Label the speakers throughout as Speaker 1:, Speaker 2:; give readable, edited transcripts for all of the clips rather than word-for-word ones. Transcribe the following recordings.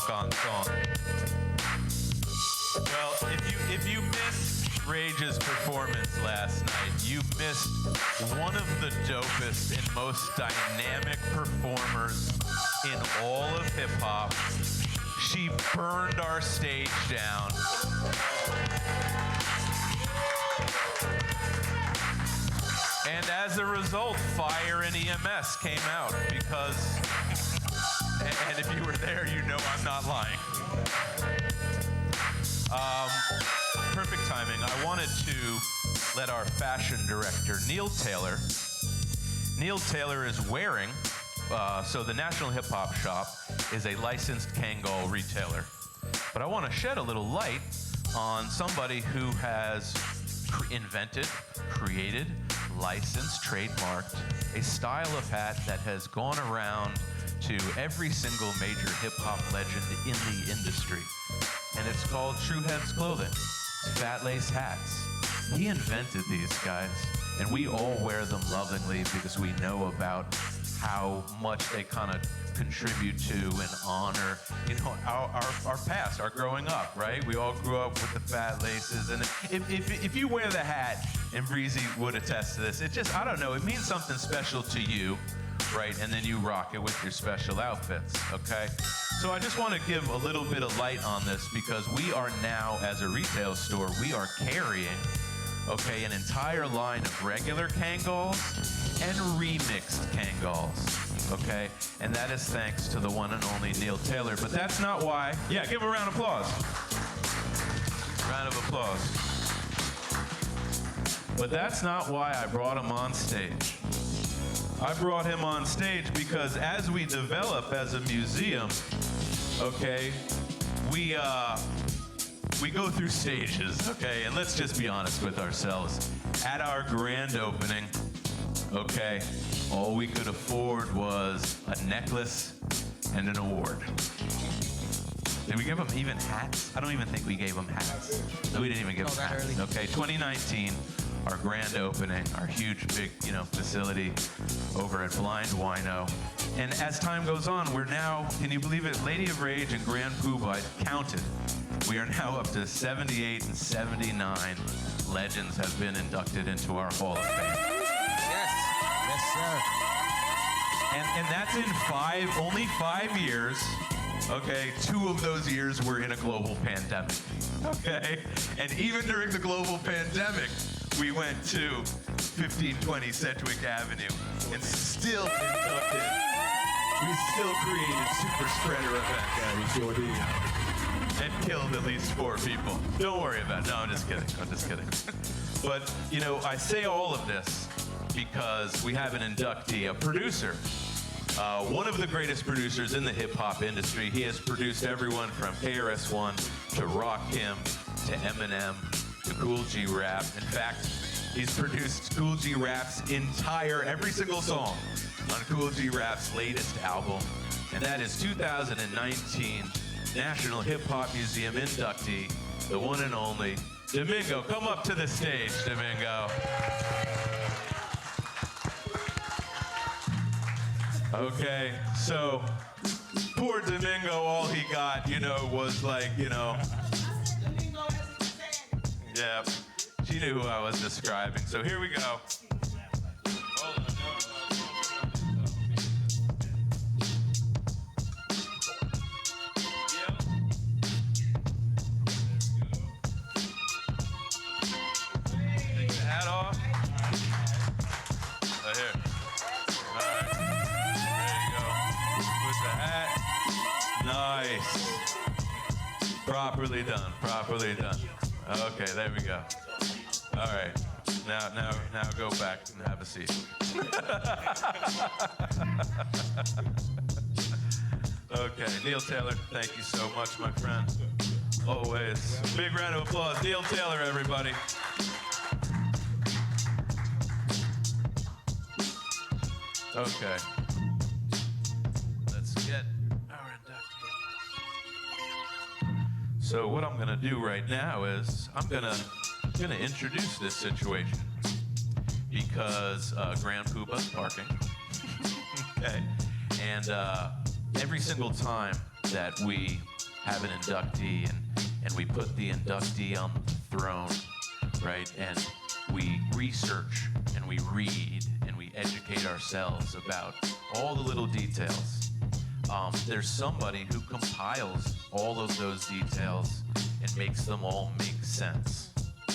Speaker 1: walk-on song. Well, if you missed Rage's performance last night, you missed one of the dopest and most dynamic performers in all of hip-hop. She burned our stage down. And as a result, fire and EMS came out because, and if you were there, you know I'm not lying. Perfect timing. I wanted to let our fashion director, Neil Taylor is wearing, so the National Hip Hop Shop is a licensed Kangol retailer. But I want to shed a little light on somebody who has invented, created, licensed, trademarked a style of hat that has gone around to every single major hip-hop legend in the industry. And it's called True Heads Clothing. It's fat lace hats. He invented these guys, and we all wear them lovingly because we know about how much they kind of contribute to and honor, you know, our past, our growing up, right? We all grew up with the fat laces, and if you wear the hat, and Breezy would attest to this, it just, I don't know, it means something special to you, right? And then you rock it with your special outfits, okay? So I just want to give a little bit of light on this because we are now, as a retail store, we are carrying, okay, an entire line of regular Kangols and remixed Kangols, okay? And that is thanks to the one and only Neil Taylor. But that's not why. Yeah, give a round of applause. Round of applause. But that's not why I brought him on stage. I brought him on stage because as we develop as a museum, okay, we go through stages, okay? And let's just be honest with ourselves. At our grand opening, okay, all we could afford was a necklace and an award. Did we give them even hats? I don't even think we gave them hats. No, we didn't even give them hats. Early. Okay, 2019, our grand opening, our huge, big, you know, facility over at Blind Wino. And as time goes on, we're now, can you believe it, Lady of Rage and Grand Puba, I counted. We are now up to 78 and 79 legends have been inducted into our Hall of Fame.
Speaker 2: Yes, sir.
Speaker 1: And that's in only 5 years. Okay, 2 of those years were in a global pandemic. Okay, and even during the global pandemic, we went to 1520 Sedgwick Avenue and still inducted. We still created super spreader events.
Speaker 3: Yeah, we sure did.
Speaker 1: And killed at least 4 people. Don't worry about it. No, I'm just kidding. I'm just kidding. But, you know, I say all of this because we have an inductee, a producer. One of the greatest producers in the hip-hop industry. He has produced everyone from KRS-One to Rakim to Eminem to Cool G Rap. In fact, he's produced Cool G Rap's every single song on Cool G Rap's latest album. And that is 2019 National Hip Hop Museum inductee, the one and only Domingo. Come up to the stage, Domingo. Okay, so poor Domingo, all he got, you know, was like, you know. Yeah, she knew who I was describing. So here we go. Take the hat off. Right here. All right. There you go. Put the hat. Nice. Properly done. Properly done. Okay, there we go. All right. Now go back and have a seat. Okay, Neil Taylor, thank you so much, my friend. Always. Big round of applause. Neil Taylor, everybody. Okay. Let's get our inductee. So what I'm gonna do right now is I'm gonna introduce this situation because Grand Puba's parking. Okay. And every single time that we have an inductee, and we put the inductee on the throne, right? And we research and we read and we educate ourselves about all the little details. There's somebody who compiles all of those details and makes them all make sense,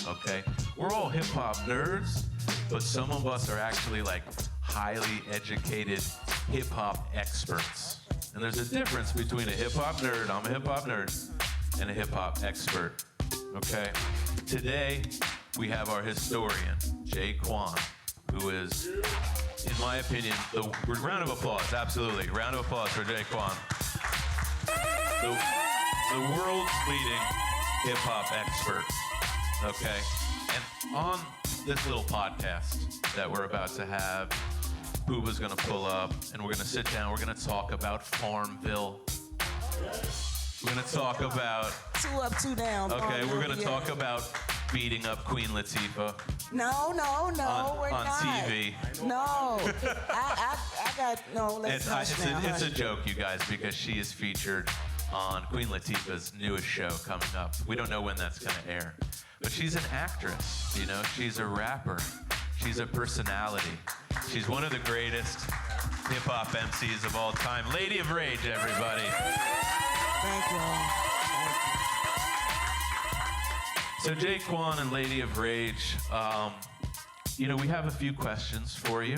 Speaker 1: okay? We're all hip-hop nerds, but some of us are actually like highly educated hip-hop experts. And there's a difference between a hip-hop nerd, I'm a hip-hop nerd, and a hip-hop expert, okay? Today, we have our historian, Jay Kwan, who is, in my opinion, round of applause, absolutely. Round of applause for Jay Kwan. The world's leading hip-hop expert, okay? And on this little podcast that we're about to have, Puba's gonna pull up, and we're gonna sit down, we're gonna talk about Farmville. We're gonna talk about...
Speaker 3: 2 up, 2 down.
Speaker 1: Okay, we're gonna talk about beating up Queen Latifah.
Speaker 3: No, we're
Speaker 1: on
Speaker 3: not.
Speaker 1: TV.
Speaker 3: No, I got, no, let's hush now.
Speaker 1: It's a joke, you guys, because she is featured on Queen Latifah's newest show coming up. We don't know when that's gonna air. But she's an actress, you know? She's a rapper. She's a personality. She's one of the greatest hip-hop MCs of all time. Lady of Rage, everybody.
Speaker 3: Thank you.
Speaker 1: So Jay Kwan and Lady of Rage, you know, we have a few questions for you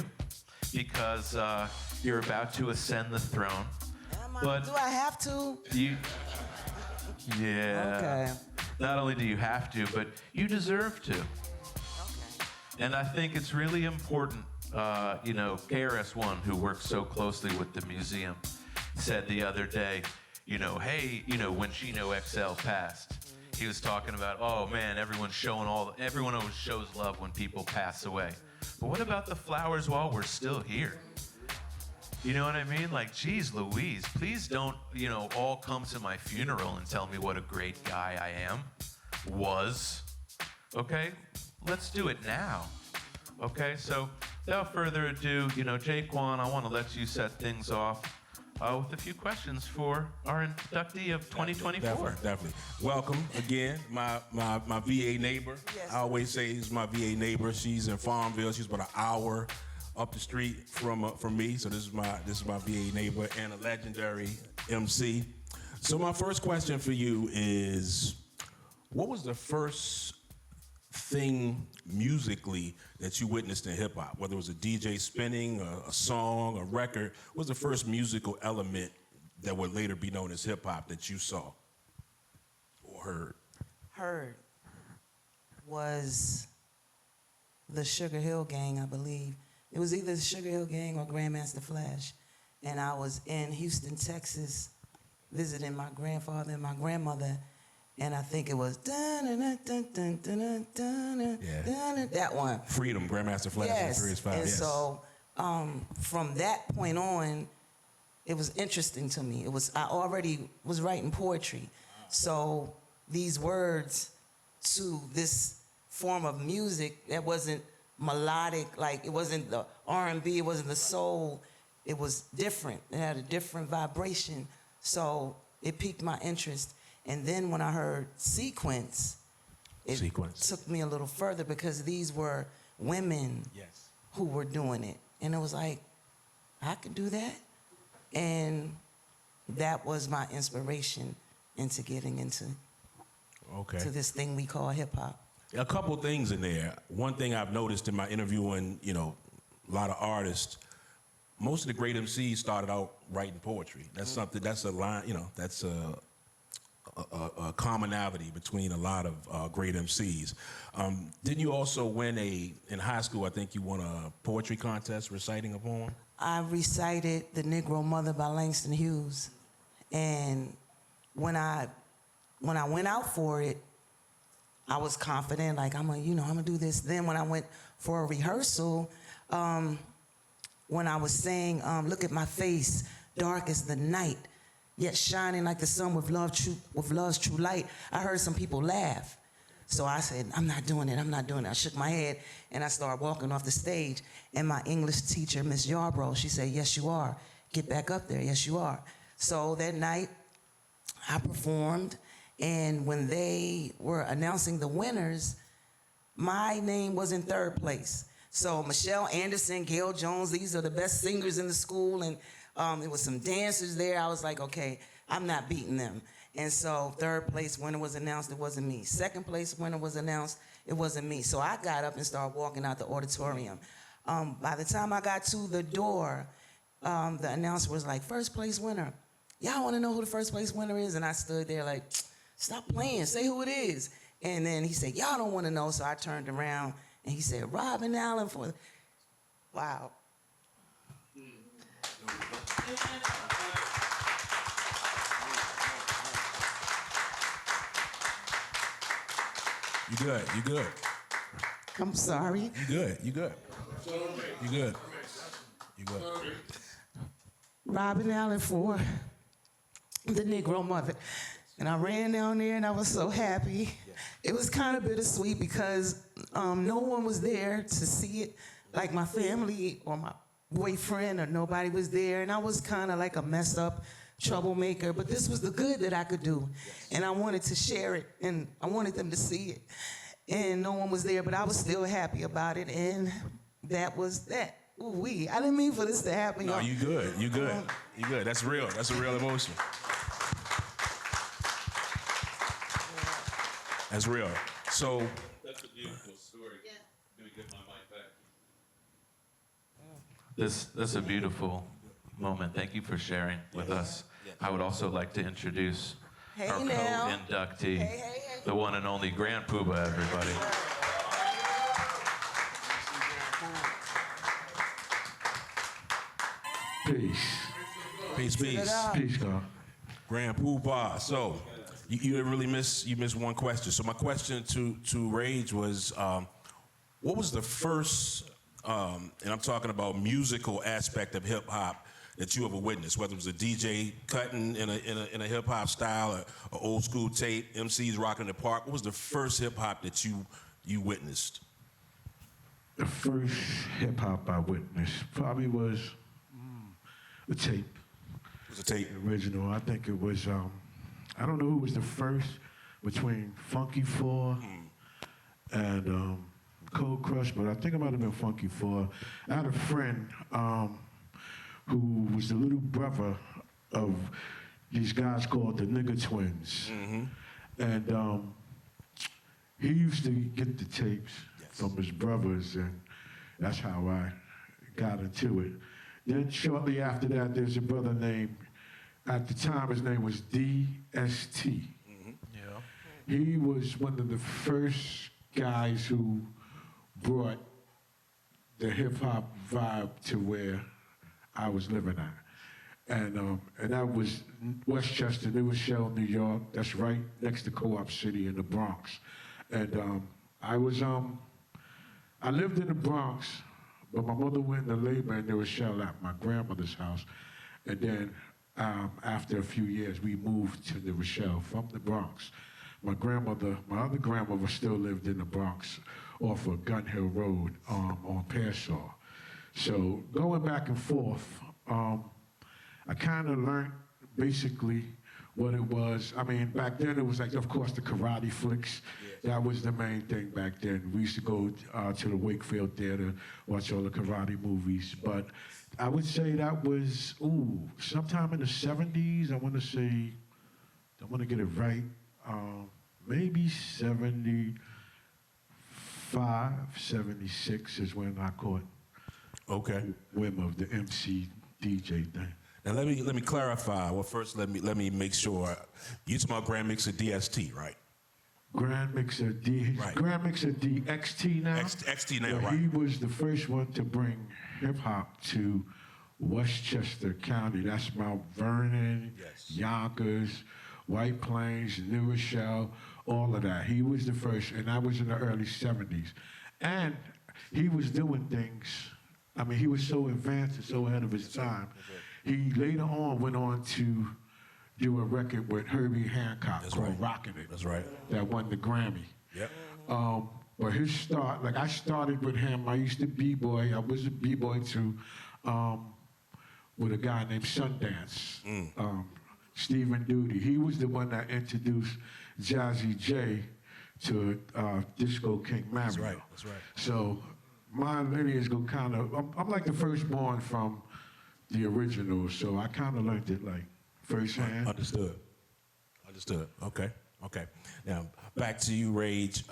Speaker 1: because you're about to ascend the throne.
Speaker 3: Do I have to?
Speaker 1: Yeah.
Speaker 3: Okay.
Speaker 1: Not only do you have to, but you deserve to.
Speaker 3: Okay.
Speaker 1: And I think it's really important, you know, KRS-One, who works so closely with the museum, said the other day, you know, hey, you know, when Chino XL passed, he was talking about, oh man, everyone always shows love when people pass away. But what about the flowers while we're still here? You know what I mean? Like, geez Louise, please don't, you know, all come to my funeral and tell me what a great guy I was. Okay? Let's do it now. Okay? So, without further ado, you know, Jay Kwan, I want to let you set things off with a few questions for our inductee of 2024.
Speaker 4: Definitely. Welcome again, my VA neighbor.
Speaker 3: Yes.
Speaker 4: I always say he's my VA neighbor. She's in Farmville. She's about an hour up the street from me. So this is my VA neighbor and a legendary MC. So my first question for you is, what was the first thing musically that you witnessed in hip hop? Whether it was a DJ spinning, a song, a record, what was the first musical element that would later be known as hip hop that you saw or heard?
Speaker 3: Heard was the Sugar Hill Gang, I believe. It was either the Sugar Hill Gang or Grandmaster Flash. And I was in Houston, Texas, visiting my grandfather and my grandmother, and I think it was that one.
Speaker 4: Freedom, Grandmaster Flash,
Speaker 3: Yes.
Speaker 4: and Furious 5.
Speaker 3: And
Speaker 4: Yes.
Speaker 3: so from that point on, it was interesting to me. I already was writing poetry. So these words to this form of music that wasn't melodic, like it wasn't the R&B, it wasn't the soul, it was different. It had a different vibration. So it piqued my interest. And then when I heard sequence, it took me a little further because these were women who were doing it. And it was like, I could do that. And that was my inspiration into getting into to this thing we call hip hop.
Speaker 4: A couple things in there. One thing I've noticed in my interviewing, you know, a lot of artists, most of the great MCs started out writing poetry. That's something, that's a line, you know, that's a commonality between a lot of great MCs. Didn't you also win in high school, I think you won a poetry contest reciting a poem?
Speaker 3: I recited The Negro Mother by Langston Hughes. And when I went out for it, I was confident, like I'm gonna do this. Then when I went for a rehearsal, when I was saying, look at my face, dark as the night, yet shining like the sun with love's true light, I heard some people laugh. So I said, I'm not doing it. I shook my head and I started walking off the stage. And my English teacher, Miss Yarbrough, she said, yes, you are. Get back up there, yes, you are. So that night, I performed, and when they were announcing the winners, my name was in third place. So Michelle Anderson, Gail Jones, these are the best singers in the school, and there was some dancers there. I was like, okay, I'm not beating them. And so third place winner was announced, it wasn't me. Second place winner was announced, it wasn't me. So I got up and started walking out the auditorium. By the time I got to the door, the announcer was like, first place winner. Y'all want to know who the first place winner is? And I stood there like, stop playing, say who it is. And then he said, y'all don't want to know. So I turned around and he said, Robin Allen for, wow.
Speaker 4: You good, you good.
Speaker 3: I'm sorry.
Speaker 4: You good, you good. You good. You good.
Speaker 3: Robin Allen for the Negro Mother. And I ran down there and I was so happy. It was kind of bittersweet because no one was there to see it, like my family or my boyfriend or nobody was there. And I was kind of like a messed up troublemaker, but this was the good that I could do. And I wanted to share it and I wanted them to see it. And no one was there, but I was still happy about it. And that was that. Ooh-wee. I didn't mean for this to happen.
Speaker 4: No, you good, you good. You good, that's real, that's a real emotion. That's real. So.
Speaker 1: That's a beautiful story. Yeah. Let me get my mic back. This is a beautiful moment. Thank you for sharing with us. I would also like to introduce our co-inductee, the one and only Grand Puba, everybody.
Speaker 2: Peace.
Speaker 4: Peace, peace.
Speaker 2: Peace, God.
Speaker 4: Grand Puba. So, you didn't really miss one question. So my question to Rage was, what was the first, and I'm talking about musical aspect of hip hop that you ever witnessed? Whether it was a DJ cutting in a hip hop style, or old school tape, MCs rocking the park. What was the first hip hop that you witnessed?
Speaker 2: The first hip hop I witnessed probably was the tape.
Speaker 4: It was a tape.
Speaker 2: The original. I think it was. I don't know who was the first between Funky Four and Cold Crush, but I think it might have been Funky Four. I had a friend who was the little brother of these guys called the Nigger Twins. And he used to get the tapes from his brothers, and that's how I got into it. Then shortly after that, there's a brother named, at the time his name was DST. He was one of the first guys who brought the hip hop vibe to where I was living at. And that was Westchester, New Rochelle, New York. That's right next to Co-op City in the Bronx. And I lived in the Bronx, but my mother went to labor in New Rochelle at my grandmother's house. And then after a few years, we moved to New Rochelle from the Bronx. My other grandmother still lived in the Bronx off of Gun Hill Road on Pearsall. So going back and forth, I kind of learned basically what it was. I mean, back then it was like, of course, the karate flicks. That was the main thing back then. We used to go to the Wakefield Theater, watch all the karate movies. But I would say that was, sometime in the 70s, I want to get it right, maybe 75, 76 is when I caught whim of the MC DJ thing.
Speaker 4: Now let me clarify. Well, first let me make sure. You talking about Grand Mixer DST, right?
Speaker 2: Grand Mixer D.
Speaker 4: Right.
Speaker 2: Grand Mixer DXT now.
Speaker 4: XT now,
Speaker 2: well,
Speaker 4: right?
Speaker 2: He was the first one to bring hip hop to Westchester County. That's Mount Vernon, Yonkers, White Plains, New Rochelle, all of that. He was the first, and that was in the early 70s. And he was doing things. I mean, he was so advanced and so ahead of his time. He later on went on to do a record with Herbie Hancock called Rockin' It.
Speaker 4: That's right.
Speaker 2: That won the Grammy.
Speaker 4: Yep.
Speaker 2: But his start, like I started with him. I used to b-boy. I was a b-boy too, with a guy named Sundance. Stephen Duty. He was the one that introduced Jazzy J to Disco King Mario.
Speaker 4: That's right, that's right.
Speaker 2: So my lineage go kind of, I'm like the firstborn from the original, so I kind of learned it like firsthand.
Speaker 4: Understood. Understood. Okay. Okay. Now back to you, Rage.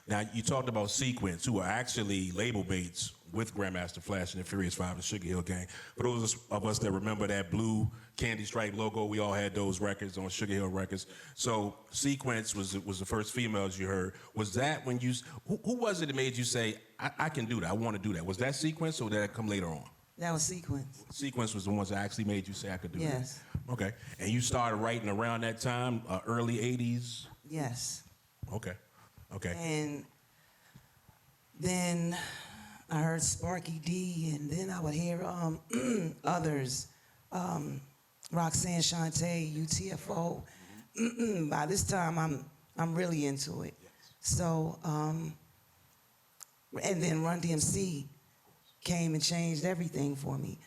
Speaker 4: Now you talked about Sequence, who are actually label mates with Grandmaster Flash and the Furious Five and Sugar Hill Gang. For those of us that remember that blue candy stripe logo, we all had those records on Sugar Hill Records. So Sequence was the first females you heard. Was that when you? Who was it that made you say, I can do that? I want to do that. Was that Sequence, or did that come later on?
Speaker 3: That was Sequence.
Speaker 4: Sequence was the ones that actually made you say I could do
Speaker 3: Yes.
Speaker 4: that. Okay. And you started writing around that time, early '80s.
Speaker 3: Yes.
Speaker 4: Okay. Okay.
Speaker 3: And then I heard Sparky D, and then I would hear others, Roxanne Shante, UTFO. By this time, I'm really into it. So, and then Run DMC came and changed everything for me.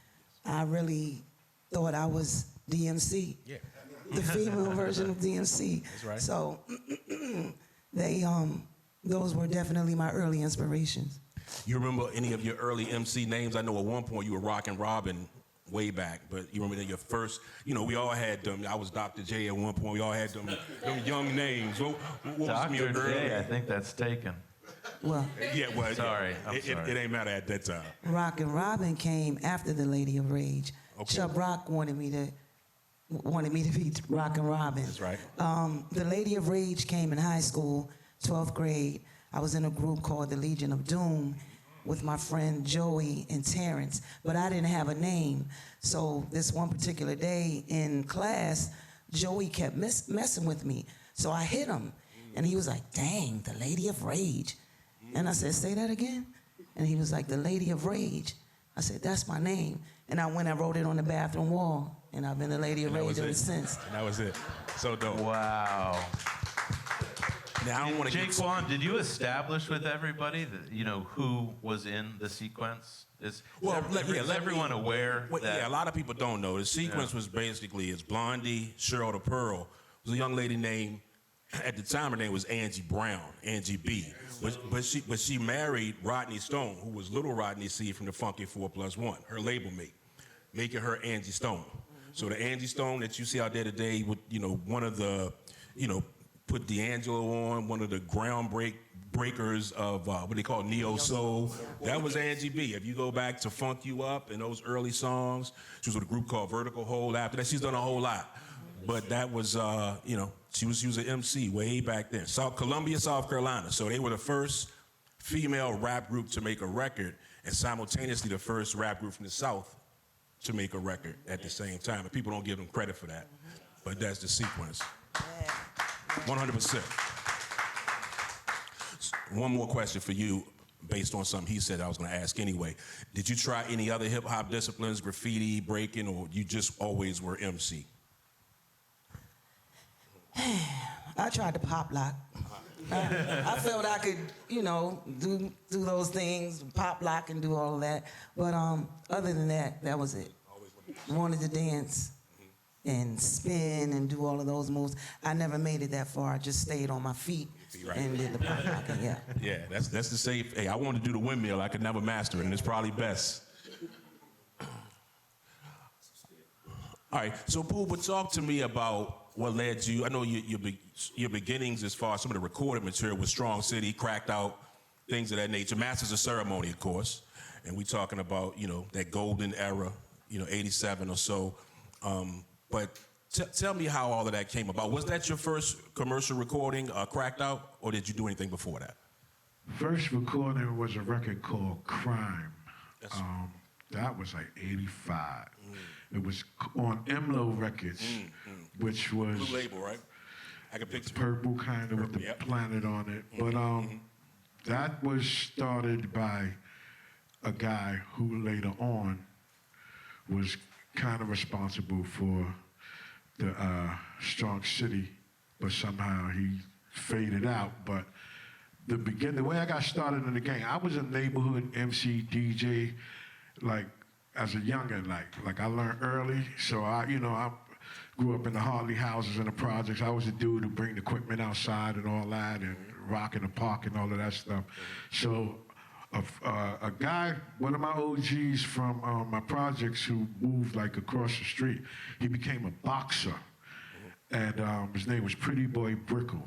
Speaker 3: I really thought I was DMC, the female version of DMC.
Speaker 4: That's right.
Speaker 3: So those were definitely my early inspirations.
Speaker 4: You remember any of your early MC names? I know at one point you were Rockin' Robin way back, but you remember your first, we all had them. I was Dr. J at one point. We all had them young names. What was some of your
Speaker 1: Dr.
Speaker 4: early?
Speaker 1: J, I think that's taken.
Speaker 3: Well,
Speaker 4: Yeah, well,
Speaker 1: Sorry, I'm
Speaker 4: it
Speaker 1: sorry.
Speaker 4: ain't matter at that time.
Speaker 3: Rockin' Robin came after the Lady of Rage.
Speaker 4: Okay.
Speaker 3: Chubb Rock wanted me to be Rockin' Robin.
Speaker 4: That's right.
Speaker 3: The Lady of Rage came in high school, 12th grade. I was in a group called the Legion of Doom with my friend Joey and Terrence, but I didn't have a name. So this one particular day in class, Joey kept messing with me. So I hit him, and he was like, dang, the Lady of Rage. And I said, say that again? And he was like, the Lady of Rage. I said, that's my name. And I went and wrote it on the bathroom wall, and I've been the Lady of
Speaker 4: And that
Speaker 3: Rage
Speaker 4: was
Speaker 3: ever
Speaker 4: it.
Speaker 3: since.
Speaker 4: And that was it. So dope.
Speaker 1: Wow.
Speaker 4: Now I don't want to
Speaker 1: Jake Swan, did you establish with everybody that who was in the sequence? Is everyone aware that?
Speaker 4: Yeah, a lot of people don't know. The sequence was basically it's Blondie, Cheryl the Pearl. There was a young lady named, at the time her name was Angie Brown, Angie B. But she married Rodney Stone, who was Little Rodney C from the Funky 4+1, her label mate, making her Angie Stone. So the Angie Stone that you see out there today, with one of the, put D'Angelo on, one of the breakers of what they call neo soul. That was Angie B. If you go back to Funk You Up and those early songs, she was with a group called Vertical Hold. After that, she's done a whole lot. But that was, she was an MC way back then. Columbia, South Carolina. So they were the first female rap group to make a record, and simultaneously the first rap group from the South to make a record at the same time. And people don't give them credit for that. But that's the sequence. 100%. One more question for you, based on something he said I was going to ask anyway. Did you try any other hip-hop disciplines, graffiti, breaking, or you just always were MC?
Speaker 3: I tried to pop lock. I felt I could, do those things, pop lock and do all of that. But other than that, that was it. Wanted to dance and spin and do all of those moves. I never made it that far. I just stayed on my feet and did the pop locking, yeah.
Speaker 4: Yeah, that's the safe. Hey, I wanted to do the windmill. I could never master it, and it's probably best. All right, so Puba, talk to me about what led you. I know your beginnings as far as some of the recorded material with Strong City, Cracked Out, things of that nature. Masters of Ceremony, of course, and we talking about that golden era, 87 or so. But tell me how all of that came about. Was that your first commercial recording, Cracked Out, or did you do anything before that?
Speaker 2: First recording was a record called Crime. That was like 85. It was on MLO Records, which was
Speaker 4: Blue label, right? I can picture.
Speaker 2: purple kind of with the planet on it. But that was started by a guy who later on was kind of responsible for the Strong City, but somehow he faded out. But the way I got started in the game, I was a neighborhood MC, DJ, like as a youngin', like I learned early. So I grew up in the Harley houses and the projects. I was the dude who bring the equipment outside and all that, and rock in the park and all of that stuff. So a guy, one of my OGs from my projects who moved like across the street, he became a boxer. And his name was Pretty Boy Brickle.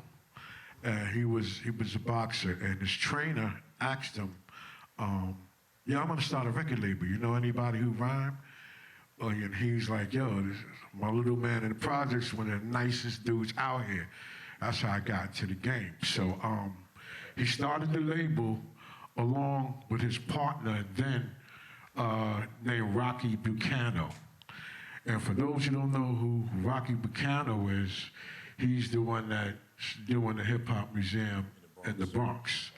Speaker 2: And he was a boxer, and his trainer asked him, yeah, I'm gonna start a record label. You know anybody who rhyme? And he's like, yo, this is my little man in the projects, one of the nicest dudes out here. That's how I got into the game. So he started the label along with his partner then named Rocky Bucano. And for those who don't know who Rocky Bucano is, he's the one that's doing the Hip Hop Museum in the Bronx.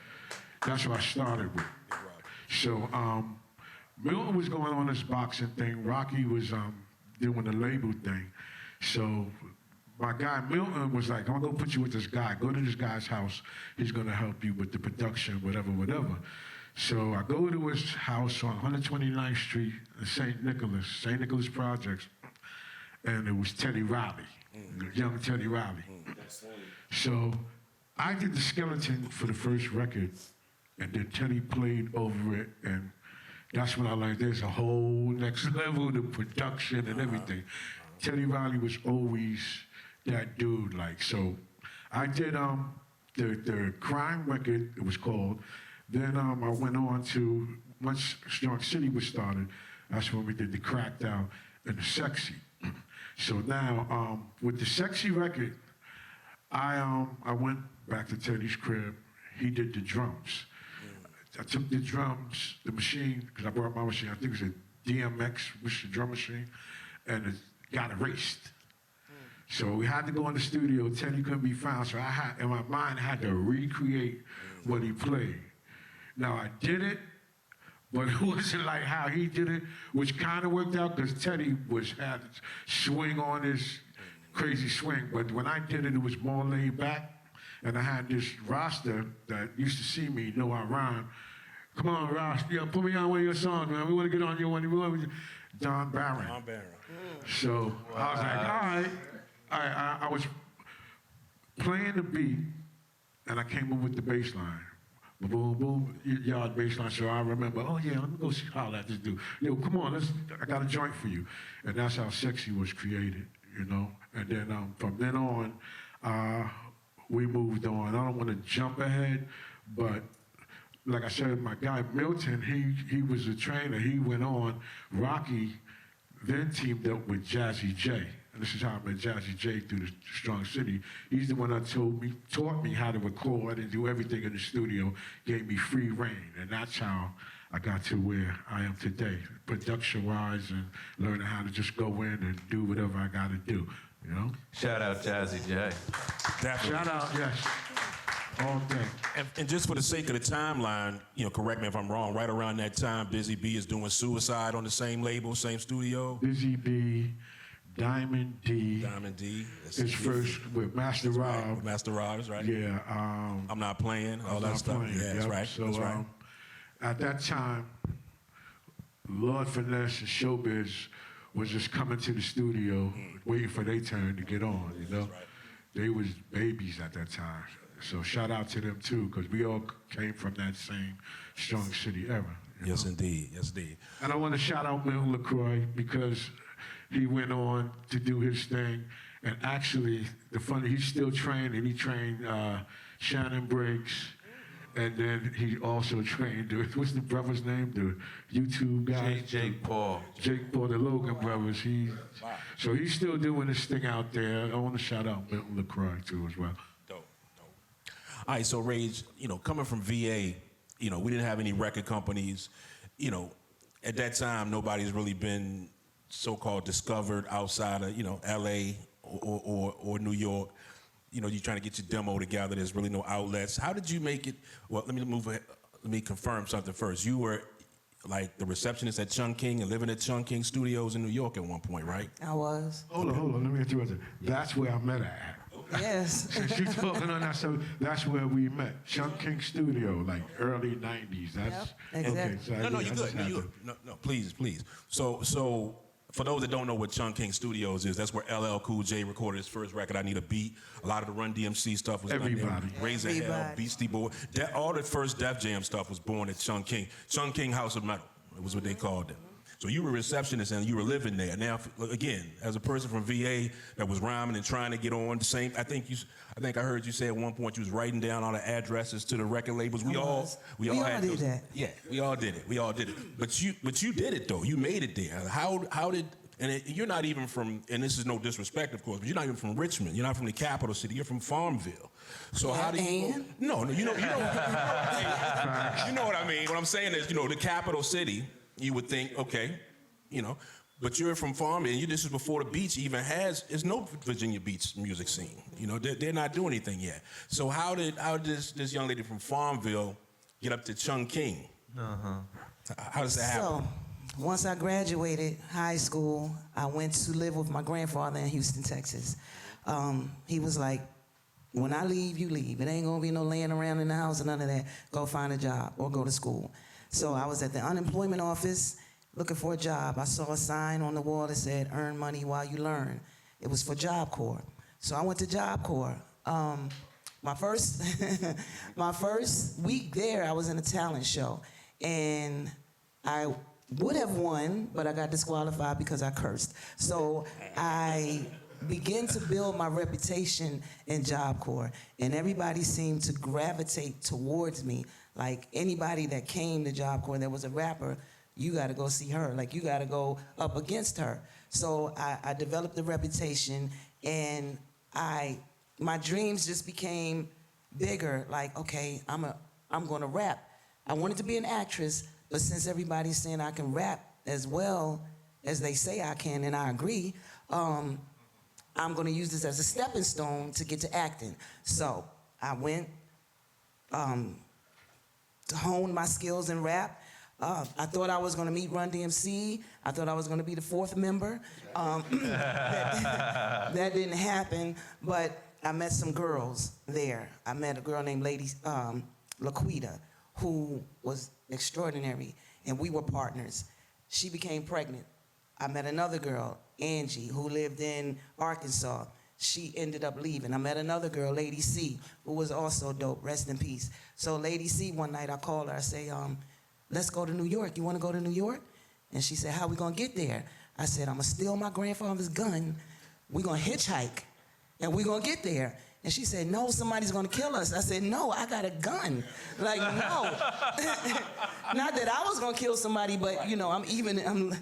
Speaker 2: That's what I started with. So Milton was going on this boxing thing. Rocky was doing the label thing. So my guy Milton was like, I'm gonna go put you with this guy. Go to this guy's house. He's gonna help you with the production, whatever, whatever. So I go to his house on 129th Street in St. Nicholas Projects, and it was Teddy Riley, young Teddy Riley. So I did the skeleton for the first record, and then Teddy played over it, and that's when I learned there's a whole next level to production and everything. Teddy Riley was always that dude, like, so I did the crime record, it was called. Then I went on to, once Strong City was started, that's when we did the Crackdown and the Sexy. So now, with the Sexy record, I went back to Teddy's crib. He did the drums. I took the drums, the machine, because I brought my machine, I think it was a DMX, which is a drum machine, and it got erased. So we had to go in the studio. Teddy couldn't be found, so I had, in my mind, I had to recreate what he played. Now, I did it, but it wasn't like how he did it, which kind of worked out because Teddy had swing on his crazy swing. But when I did it, it was more laid back. And I had this roster that used to see me, know I rhyme. Come on, Ross, yo, put me on one of your songs, man. We want to get on your one. Don Barron. Don Barron. So I was like, all right. I was playing the beat, and I came up with the bass line. Boom, boom, yard bass line. So I remember, oh yeah, let me go holler at this dude. Yo, come on, I got a joint for you. And that's how Sexy was created, you know? And then from then on, we moved on. I don't want to jump ahead, but like I said, my guy Milton, he was a trainer. He went on. Rocky then teamed up with Jazzy J. And this is how I met Jazzy J through the Strong City. He's the one that taught me how to record and do everything in the studio, gave me free reign. And that's how I got to where I am today, production-wise, and learning how to just go in and do whatever I got to do. You know?
Speaker 1: Shout out Jazzy J.
Speaker 4: Definitely.
Speaker 2: Shout out, yes. All day.
Speaker 4: And just for the sake of the timeline, you know, correct me if I'm wrong, right around that time, Busy B is doing Suicide on the same label, same studio?
Speaker 2: Busy B, Diamond D.
Speaker 4: Diamond D.
Speaker 2: His first with Master Rob.
Speaker 4: Right. With Master Rob, that's right.
Speaker 2: Yeah.
Speaker 4: I'm Not Playing, all that stuff.
Speaker 2: Playing.
Speaker 4: Yeah, that's right.
Speaker 2: So
Speaker 4: that's right.
Speaker 2: At that time, Lord Finesse and Showbiz was just coming to the studio, waiting for their turn to get on, you know?
Speaker 4: Right.
Speaker 2: They was babies at that time. So shout out to them too, because we all came from that same Strong City era.
Speaker 4: Yes, indeed. Yes, indeed.
Speaker 2: And I want to shout out Milton LaCroix because he went on to do his thing. And actually, he's still trained, and he trained Shannon Briggs. And then he also trained, what's the brother's name? The YouTube guy?
Speaker 1: Jake Paul.
Speaker 2: Jake Paul, the Logan brothers. So he's still doing this thing out there. I want to shout out Milton LaCroix too as well.
Speaker 4: Dope. All right, so Rage, you know, coming from VA, you know, we didn't have any record companies. You know, at that time, nobody's really been so-called discovered outside of, you know, LA or New York. You know, you're trying to get your demo together. There's really no outlets. How did you make it? Well, let me confirm something first. You were like the receptionist at Chung King and living at Chung King Studios in New York at one point, right?
Speaker 3: I was.
Speaker 2: Hold on. Let me interrupt you. That's where I met her at.
Speaker 3: Yes.
Speaker 2: She's talking on that, so that's where we met. Chung King Studio, like early 90s. That's
Speaker 3: Yep, exactly.
Speaker 2: Okay, so
Speaker 4: No, you're good. No, please. So For those that don't know what Chung King Studios is, that's where LL Cool J recorded his first record, I Need a Beat. A lot of the Run DMC stuff was done there.
Speaker 2: Everybody.
Speaker 4: Razor Hell,
Speaker 3: Everybody.
Speaker 4: Beastie Boy. All the first Def Jam stuff was born at Chung King. Chung King House of Metal. It was what they called it. So you were a receptionist and you were living there. Now, again, as a person from VA that was rhyming and trying to get on the same, I think I heard you say at one point you was writing down all the addresses to the record labels. We all had
Speaker 3: did
Speaker 4: those.
Speaker 3: that.
Speaker 4: Yeah, we all did it. But you did it though. You made it there. How did? You're not even from, and this is no disrespect, of course, but you're not even from Richmond. You're not from the capital city. You're from Farmville. So how do you? No, you know what I mean. What I'm saying is, the capital city. You would think, okay, but you're from Farmville, and this is before the beach even there's no Virginia Beach music scene. They're not doing anything yet. So how did this young lady from Farmville get up to Chung King? How does that happen?
Speaker 3: So, once I graduated high school, I went to live with my grandfather in Houston, Texas. He was like, when I leave, you leave. It ain't gonna be no laying around in the house or none of that. Go find a job or go to school. So I was at the unemployment office looking for a job. I saw a sign on the wall that said, earn money while you learn. It was for Job Corps. So I went to Job Corps. My first week there, I was in a talent show. And I would have won, but I got disqualified because I cursed. So I began to build my reputation in Job Corps, and everybody seemed to gravitate towards me. Like anybody that came to Job Corps that was a rapper, you got to go see her. Like you got to go up against her. So I developed a reputation, and my dreams just became bigger. Like, okay, I'm gonna rap. I wanted to be an actress, but since everybody's saying I can rap as well as they say I can, and I agree, I'm gonna use this as a stepping stone to get to acting. So I went to hone my skills in rap. I thought I was gonna meet Run DMC. I thought I was gonna be the fourth member. That didn't happen, but I met some girls there. I met a girl named Lady Laquita, who was extraordinary, and we were partners. She became pregnant. I met another girl, Angie, who lived in Arkansas. She ended up leaving. I met another girl, Lady C, who was also dope, rest in peace. So Lady C, one night I called her, I say, let's go to New York. You wanna go to New York? And she said, how we gonna get there? I said, I'm gonna steal my grandfather's gun. We gonna hitchhike, and we gonna get there. And she said, no, somebody's gonna kill us. I said, no, I got a gun. Like, no. Not that I was gonna kill somebody, but I'm even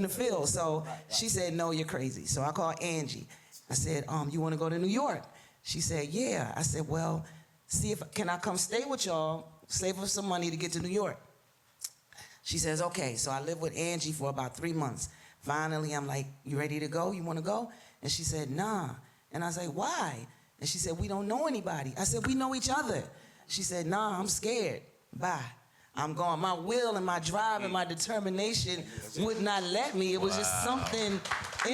Speaker 3: to feel. So she said, no, you're crazy. So I called Angie. I said, you wanna go to New York? She said, yeah. I said, well, can I come stay with y'all, save us some money to get to New York? She says, okay. So I lived with Angie for about 3 months. Finally, I'm like, you ready to go? You wanna go? And she said, nah. And I said, why? And she said, we don't know anybody. I said, we know each other. She said, nah, I'm scared. Bye. I'm gone. My will and my drive and my determination would not let me. It was just something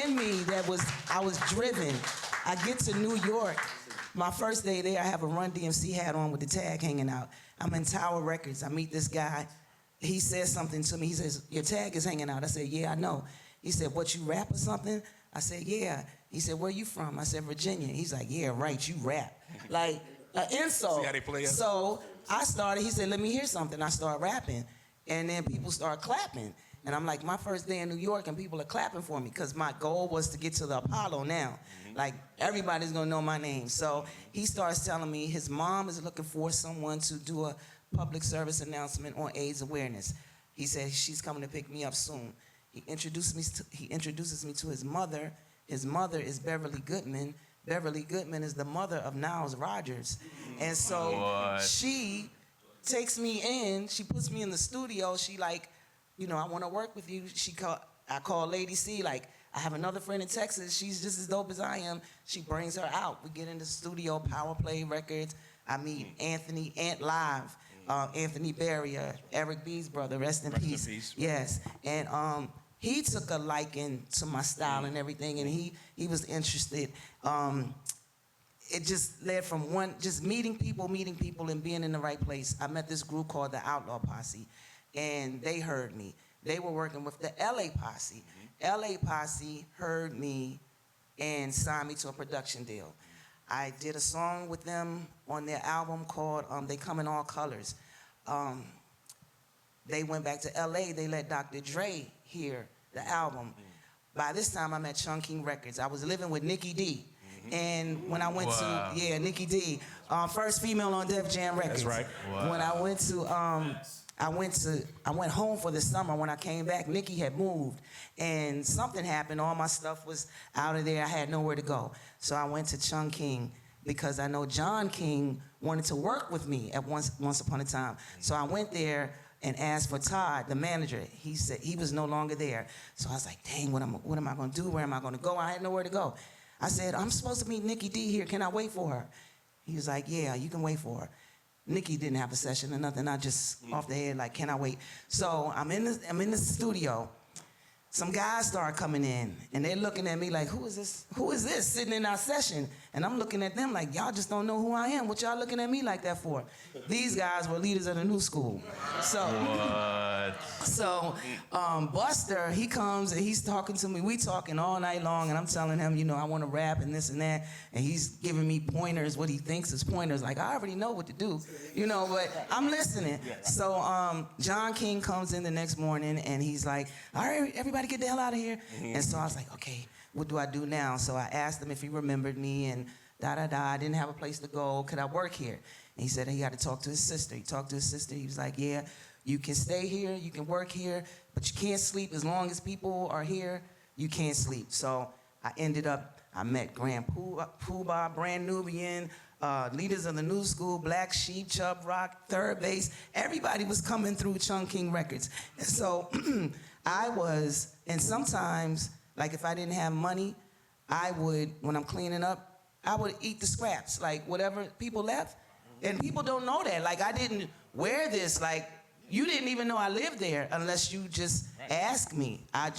Speaker 3: in me I was driven. I get to New York. My first day there, I have a Run DMC hat on with the tag hanging out. I'm in Tower Records. I meet this guy. He says something to me. He says, your tag is hanging out. I said, yeah, I know. He said, what, you rap or something? I said, yeah. He said, where you from? I said, Virginia. He's like, yeah, right, you rap. Like, an insult.
Speaker 4: See how they play us?
Speaker 3: So I started, he said, let me hear something. I started rapping. And then people started clapping. And I'm like, my first day in New York, and people are clapping for me, because my goal was to get to the Apollo now. Like, everybody's gonna know my name. So he starts telling me his mom is looking for someone to do a public service announcement on AIDS awareness. He said she's coming to pick me up soon. He introduces me to his mother. His mother is Beverly Goodman. Beverly Goodman is the mother of Niles Rodgers. And so she takes me in, she puts me in the studio. She like, I want to work with you. I call Lady C, like, I have another friend in Texas. She's just as dope as I am. She brings her out. We get in the studio, Power Play Records. I meet Anthony Barrier, Eric B's brother, rest in peace. Yes, and he took a liking to my style and everything, and he was interested. It just led from just meeting people and being in the right place. I met this group called the Outlaw Posse, and they heard me. They were working with the LA Posse, LA Posse heard me and signed me to a production deal. I did a song with them on their album called They Come in All Colors. They went back to LA, they let Dr. Dre hear the album. By this time, I'm at Chungking Records. I was living with Nikki D. And when I went
Speaker 1: Wow.
Speaker 3: to, Nikki D, first female on Def Jam Records.
Speaker 4: That's right.
Speaker 1: Wow.
Speaker 3: When I went to, I went home for the summer. When I came back, Nikki had moved, and something happened. All my stuff was out of there. I had nowhere to go, so I went to Chungking because I know John King wanted to work with me at once upon a time. So I went there and asked for Todd, the manager. He said he was no longer there. So I was like, dang, what am I gonna do? Where am I gonna go? I had nowhere to go. I said, I'm supposed to meet Nikki D here. Can I wait for her? He was like, yeah, you can wait for her. Nikki didn't have a session or nothing. I just off the head, like, can I wait? So I'm in the studio. Some guys start coming in, and they're looking at me like, who is this? Who is this sitting in our session? And I'm looking at them like, y'all just don't know who I am. What y'all looking at me like that for? These guys were leaders of the new school. So, Buster, he comes and he's talking to me. We talking all night long, and I'm telling him, I want to rap and this and that. And he's giving me pointers, what he thinks is pointers. Like, I already know what to do, but I'm listening. So John King comes in the next morning, and he's like, all right, everybody get the hell out of here. And so I was like, okay, what do I do now? So I asked him if he remembered me, and I didn't have a place to go. Could I work here? And he said he got to talk to his sister. He talked to his sister. He was like, yeah, you can stay here, you can work here, but you can't sleep as long as people are here. You can't sleep. So I met Grand Puba, Brand Nubian, leaders of the new school, Black Sheep, Chubb Rock, Third Base. Everybody was coming through Chungking Records. And so and sometimes, like if I didn't have money, I would, when I'm cleaning up, I would eat the scraps, like whatever people left. And people don't know that. Like, I didn't wear this. Like, you didn't even know I lived there unless you just asked me. I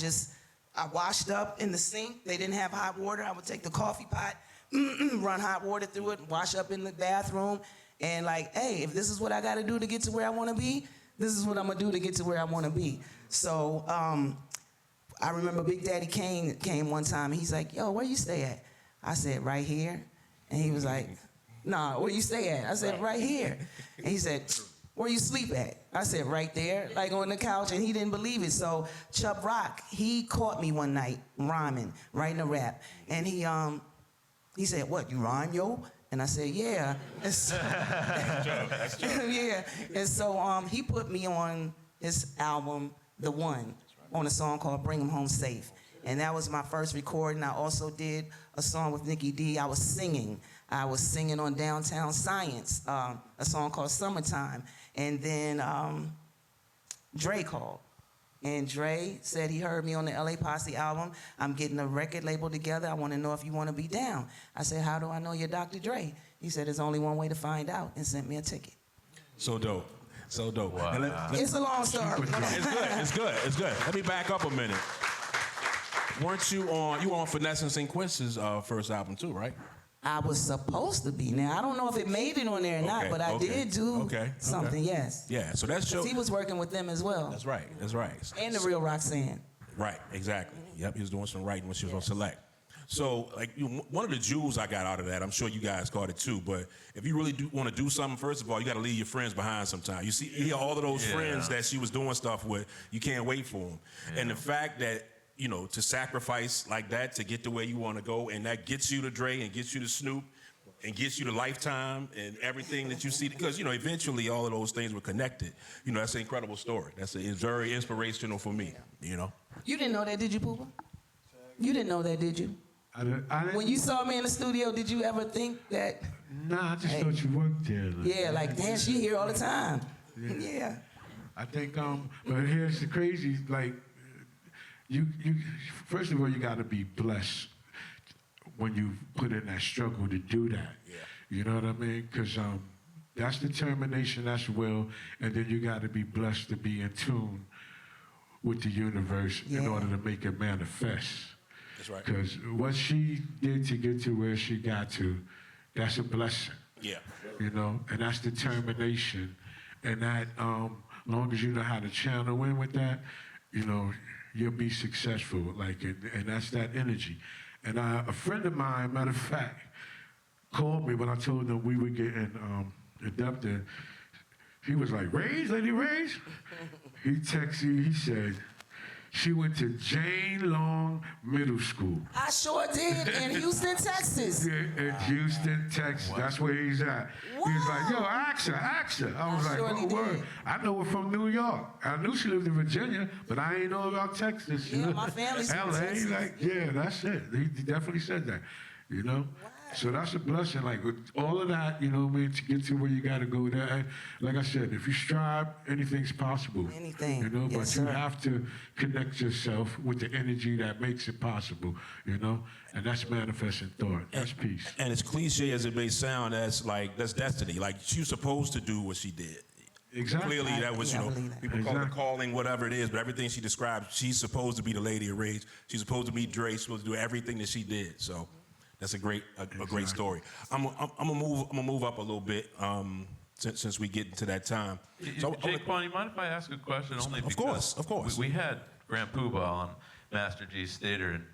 Speaker 3: washed up in the sink. They didn't have hot water. I would take the coffee pot, run hot water through it, wash up in the bathroom, and like, hey, if this is what I got to do to get to where I want to be, this is what I'm going to do to get to where I want to be. So I remember Big Daddy Kane came one time. He's like, yo, where you stay at? I said, right here. And he was like, nah, where you stay at? I said, right here. And he said, where you sleep at? I said, right there, like on the couch, and he didn't believe it. So Chubb Rock, he caught me one night rhyming, writing a rap. And he said, what, you rhyme, yo? And I said, yeah. And so,
Speaker 4: That's true.
Speaker 3: yeah. And so he put me on his album, The One, on a song called Bring 'Em Home Safe. And that was my first recording. I also did a song with Nikki D. I was singing on Downtown Science, a song called Summertime. And then Dre called. And Dre said he heard me on the LA Posse album. I'm getting a record label together. I want to know if you want to be down. I said, how do I know you're Dr. Dre? He said, there's only one way to find out, and sent me a ticket.
Speaker 4: So dope. So dope.
Speaker 1: Wow.
Speaker 4: And
Speaker 3: It's a long story.
Speaker 4: It's good. Let me back up a minute. Weren't you on Finesse and St. Quincy's first album too, right?
Speaker 3: I was supposed to be. Now, I don't know if it made it on there or not, but I did do something, yes.
Speaker 4: Yeah, so that's show.
Speaker 3: He was working with them as well.
Speaker 4: That's right.
Speaker 3: And the real Roxanne.
Speaker 4: Right, exactly. Yep, he was doing some writing when she was on Select. So, like, one of the jewels I got out of that, I'm sure you guys caught it too, but if you really do want to do something, first of all, you got to leave your friends behind sometimes. You hear all of those friends that she was doing stuff with, you can't wait for them. Yeah. And the fact that, to sacrifice like that to get to where you want to go, and that gets you to Dre and gets you to Snoop and gets you to Lifetime and everything that you see, because, eventually all of those things were connected. That's an incredible story. It's very inspirational for me, You
Speaker 3: didn't know that, did you, Puba? You didn't know that, did you?
Speaker 2: I didn't,
Speaker 3: when you saw me in the studio, did you ever think that?
Speaker 2: Nah, I just thought you worked there.
Speaker 3: Damn, she here all the time. Yeah.
Speaker 2: I think, but here's the crazy, like, you first of all, you got to be blessed when you put in that struggle to do that. Yeah. You know what I mean? Because that's determination, that's will, and then you got to be blessed to be in tune with the universe in order to make it manifest.
Speaker 4: That's right.
Speaker 2: Because what she did to get to where she got to, that's a blessing.
Speaker 4: Yeah.
Speaker 2: And that's determination. And that, long as you know how to channel in with that, you you'll be successful. Like, and that's that energy. And a friend of mine, matter of fact, called me when I told him we were getting inducted. He was like, Rage, Lady Rage? He texted, he said, she went to Jane Long Middle School.
Speaker 3: I sure did in Houston, Texas.
Speaker 2: Yeah, in Houston, Texas. That's where he's at. He was like, yo, ask her. I was like,
Speaker 3: surely
Speaker 2: oh, word.
Speaker 3: did.
Speaker 2: I know her from New York. I knew she lived in Virginia, but I ain't know about Texas.
Speaker 3: Yeah, my family's from
Speaker 2: LA,
Speaker 3: Texas.
Speaker 2: like, yeah, that's it. He definitely said that, you know?
Speaker 3: Wow.
Speaker 2: So that's a blessing. Like, with all of that, you know what I mean, to get to where you got to go there. And like I said, if you strive, anything's possible.
Speaker 3: Anything.
Speaker 2: You know,
Speaker 3: Yes,
Speaker 2: but
Speaker 3: sir.
Speaker 2: you have to connect yourself with the energy that makes it possible, you know? And that's manifesting thought. That's peace.
Speaker 4: And as cliche as it may sound, that's destiny. Like, she was supposed to do what she did.
Speaker 2: Exactly.
Speaker 4: Clearly, that was,
Speaker 3: Yeah, I
Speaker 4: you know,
Speaker 3: believe that.
Speaker 4: people call it
Speaker 2: Exactly.
Speaker 4: calling, whatever it is, but everything she described, she's supposed to be the Lady of Rage. She's supposed to meet Dre. She's supposed to do everything that she did. So that's a great story. I'm gonna move up a little bit since we get into that time. So,
Speaker 1: Jake Paul, you mind if I ask a question? Only
Speaker 4: Of
Speaker 1: because
Speaker 4: course.
Speaker 1: We had Grand Puba on Master G's Stater, and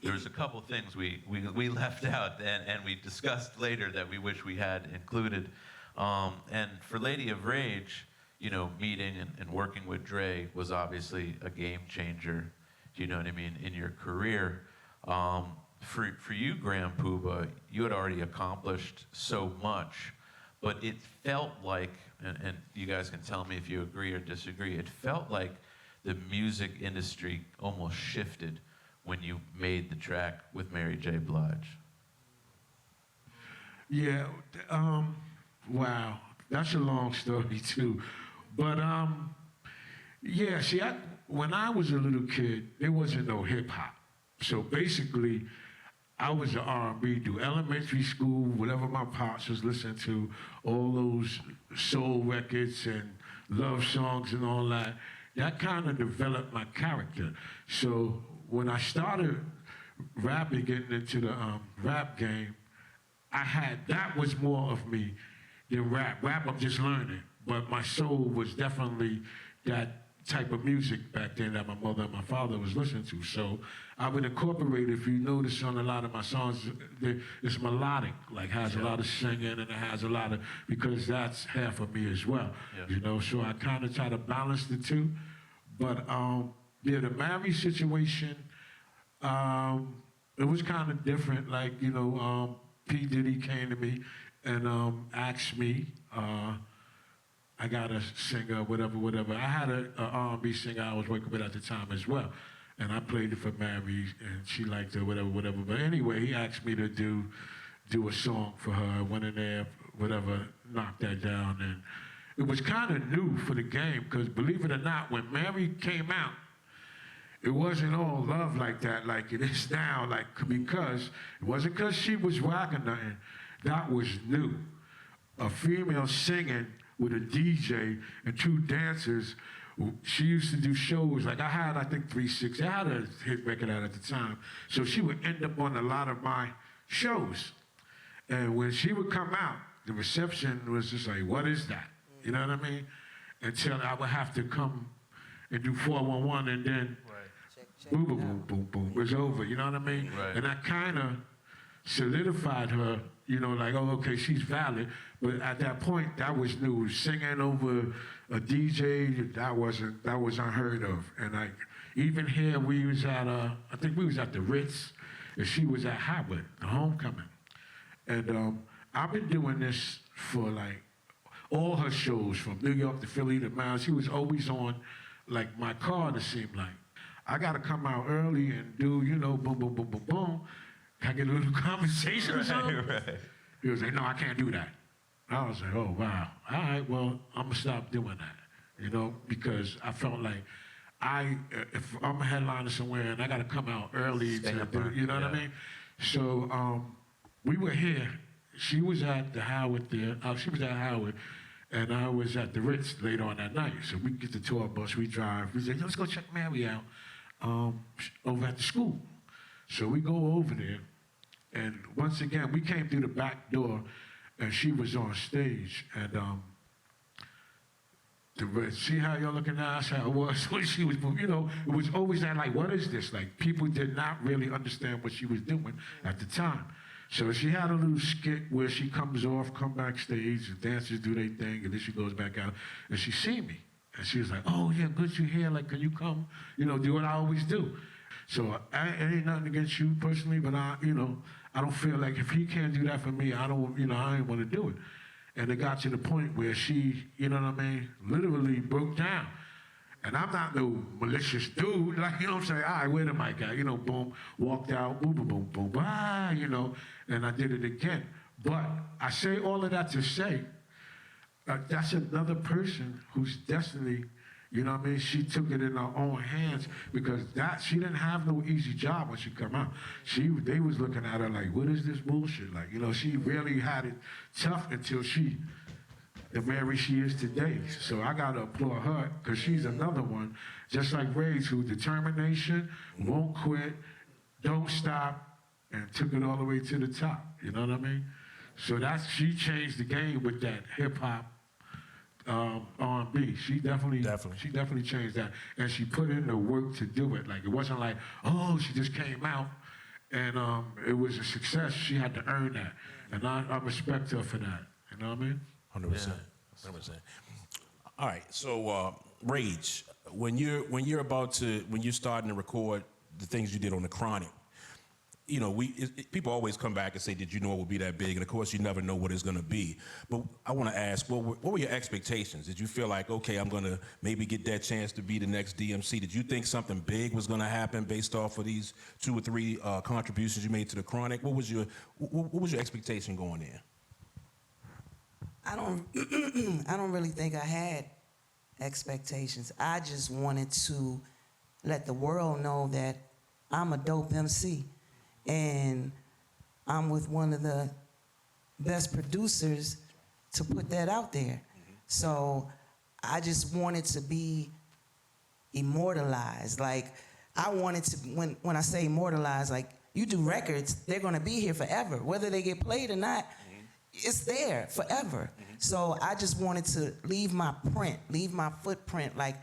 Speaker 1: there was a couple things we left out, and we discussed later that we wish we had included. And for Lady of Rage, you know, meeting and working with Dre was obviously a game changer. Do you know what I mean? In your career. For you, Grand Puba, you had already accomplished so much, but it felt like, and you guys can tell me if you agree or disagree, it felt like the music industry almost shifted when you made the track with Mary J. Blige.
Speaker 2: Yeah, wow, that's a long story too. But yeah, see, when I was a little kid, there wasn't no hip hop. So basically, I was an R&B dude. Elementary school, whatever my pops was listening to, all those soul records and love songs and all that, that kind of developed my character. So when I started rapping, getting into the rap game, that was more of me than rap. Rap, I'm just learning. But my soul was definitely that type of music back then that my mother and my father was listening to. So I would incorporate, if you notice on a lot of my songs, it's melodic, like has a lot of singing and it has a lot of, because that's half of me as well, you know? So I kind of try to balance the two. But yeah, the Mary situation, it was kind of different. Like, you know, P. Diddy came to me and asked me, I got a singer, whatever. I had a R&B singer I was working with at the time as well. And I played it for Mary, and she liked it, whatever. But anyway, he asked me to do a song for her. I went in there, knocked that down. And it was kind of new for the game, because believe it or not, when Mary came out, it wasn't all love like that, like it is now, like, because it wasn't because she was rocking nothing. That was new. A female singing with a DJ and two dancers. She used to do shows, like I had, I think, 360. I had a hit record out at the time. So she would end up on a lot of my shows. And when she would come out, the reception was just like, what is that? You know what I mean? Until I would have to come and do 411 and then boom, boom, boom, boom, boom, it was over, you know what I mean?
Speaker 1: Right.
Speaker 2: And I kind of solidified her, you know, like, oh, okay, she's valid. But at that point, that was new. Singing over a DJ, that was unheard of. And like, even here, we was at, I think we was at the Ritz, and she was at Howard, the homecoming. And I've been doing this for like all her shows, from New York to Philly to Miles. She was always on like my card, it seemed like. I gotta come out early and do, you know, boom, boom, boom, boom, boom. Can I get a little conversation or something?
Speaker 1: Right.
Speaker 2: He was like, no, I can't do that. I was like, oh, wow. All right, well, I'm gonna stop doing that, you know, because I felt like if I'm a headliner somewhere and I gotta come out early to do, you know what I mean? So we were here. She was at the Howard there. She was at Howard, and I was at the Ritz later on that night. So we get the tour bus, we drive. We say, let's go check Mary out over at the school. So we go over there, and once again, we came through the back door, and she was on stage, and See how y'all looking now? That's how it was when she was, you know, it was always that like, what is this? Like, people did not really understand what she was doing at the time. So she had a little skit where she comes off, come backstage, and dancers do their thing, and then she goes back out, and she see me. And she was like, oh, yeah, good you here, like, can you come, you know, do what I always do. So it ain't nothing against you personally, but I don't feel like if he can't do that for me, I ain't want to do it. And it got to the point where she, you know what I mean, literally broke down. And I'm not no malicious dude, like, you know what I'm saying? All right, where the mic at? You know, boom, walked out, boom, boom, boom, boom, ah, you know, and I did it again. But I say all of that to say, that's another person whose destiny, you know what I mean? She took it in her own hands because she didn't have no easy job when she come out. They was looking at her like, what is this bullshit? Like, you know, she really had it tough until the Mary she is today. So I gotta applaud her because she's another one, just like Ray's, who determination, won't quit, don't stop, and took it all the way to the top. You know what I mean? So she changed the game with that hip hop. R&B. She definitely changed that, and she put in the work to do it. Like, it wasn't like, oh, she just came out and it was a success. She had to earn that, and I respect her for that. You know what I mean?
Speaker 4: 100%. 100%. All right. So, Rage, when you're starting to record the things you did on the Chronic, you know, people always come back and say, did you know it would be that big? And of course, you never know what it's going to be. But I want to ask, what were your expectations? Did you feel like, okay, I'm going to maybe get that chance to be the next DMC? Did you think something big was going to happen based off of these 2 or 3 contributions you made to the Chronic? What was your expectation going in?
Speaker 3: I don't really think I had expectations. I just wanted to let the world know that I'm a dope MC. And I'm with one of the best producers to put that out there. So I just wanted to be immortalized. Like, I wanted to, when I say immortalized, like, you do records, they're gonna be here forever. Whether they get played or not, it's there forever. So I just wanted to leave my print, leave my footprint. Like,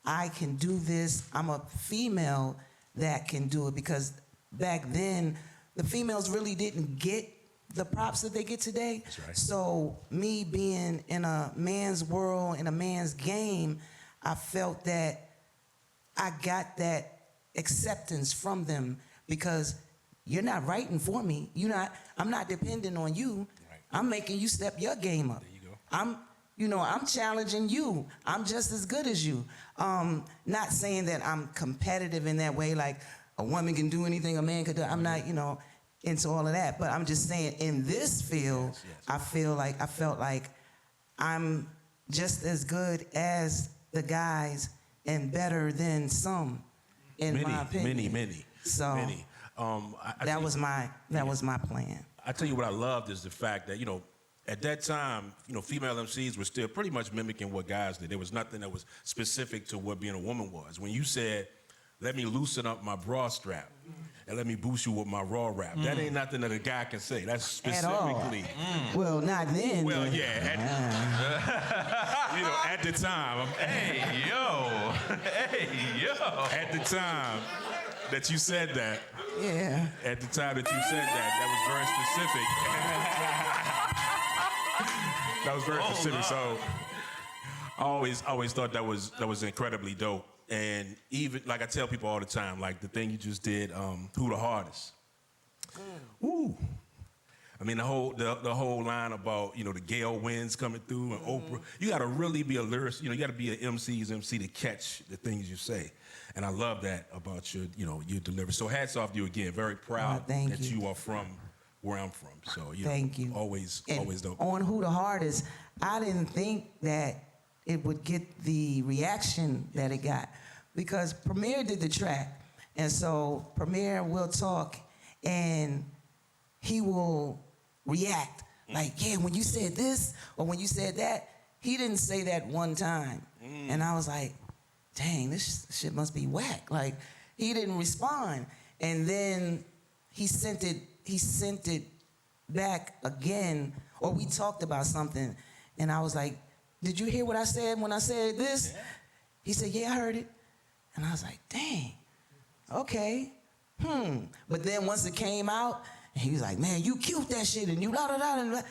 Speaker 3: I can do this. I'm a female that can do it, because back then, the females really didn't get the props that they get today.
Speaker 4: That's right.
Speaker 3: So me being in a man's world, in a man's game, I felt that I got that acceptance from them, because you're not writing for me. I'm not depending on you.
Speaker 4: Right.
Speaker 3: I'm making you step your game up.
Speaker 4: There you go.
Speaker 3: I'm challenging you. I'm just as good as you. Not saying that I'm competitive in that way, like, a woman can do anything a man could do. I'm not, into all of that. But I'm just saying, in this field,
Speaker 4: yes.
Speaker 3: I felt like I'm just as good as the guys and better than some, in my opinion.
Speaker 4: Many.
Speaker 3: So
Speaker 4: many.
Speaker 3: That was my plan.
Speaker 4: I tell you what I loved is the fact that, at that time, female MCs were still pretty much mimicking what guys did. There was nothing that was specific to what being a woman was. When you said, let me loosen up my bra strap and let me boost you with my raw rap. That ain't nothing that a guy can say. That's specifically.
Speaker 3: Well, not then.
Speaker 4: Well, yeah. At the time.
Speaker 1: Hey, yo.
Speaker 4: At the time that you said that.
Speaker 3: Yeah.
Speaker 4: At the time that you said that was very specific. That was very specific. So I always thought that was incredibly dope. And even, like I tell people all the time, like the thing you just did, Who the Hardest? Ooh. I mean, the whole line about, the gale winds coming through and Oprah. You got to really be a lyricist. You got to be an MC's MC to catch the things you say. And I love that about your delivery. So hats off to you again. Very proud that you are from where I'm from. So
Speaker 3: thank you.
Speaker 4: Always dope.
Speaker 3: On Who the Hardest, I didn't think that it would get the reaction that it got, because Premier did the track, and so Premier will talk and he will react like, yeah, when you said this or when you said that. He didn't say that one time. And I was like, dang, this shit must be whack. Like, he didn't respond. And then he sent it back again, or we talked about something, and I was like, did you hear what I said when I said this? Yeah. He said, yeah, I heard it. And I was like, dang, okay, But then once it came out, he was like, man, you killed that shit, and you da-da-da.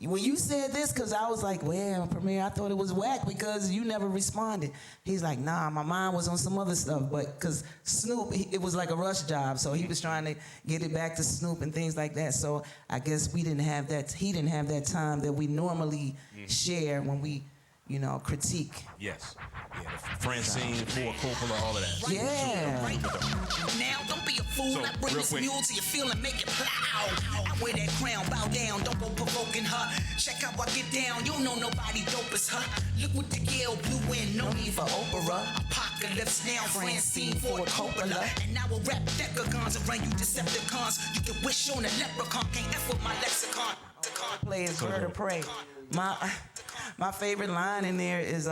Speaker 3: When you said this, because I was like, well, Premier, I thought it was whack because you never responded. He's like, nah, my mind was on some other stuff, but because Snoop, it was like a rush job, so he was trying to get it back to Snoop and things like that. So I guess we didn't have that, he didn't have that time that we normally share when we, you know, critique.
Speaker 4: Yes. Yeah, Francine, Ford Coppola, all of that.
Speaker 3: Yeah.
Speaker 5: Right. Now, don't be a fool.
Speaker 4: So,
Speaker 5: I bring
Speaker 4: real
Speaker 5: this
Speaker 4: quick.
Speaker 5: mule to your field and make it plow. I wear that crown, bow down, don't go provoking her. Check how I get down, you don't know nobody dope as her. Look what the Yale blew in, no need for Oprah. Apocalypse now, Francine, Ford Coppola. And now we'll rap decagons around you Decepticons. You can wish on a leprechaun, can't F with my lexicon.
Speaker 3: Play is Bird of Prey. My favorite line in there is,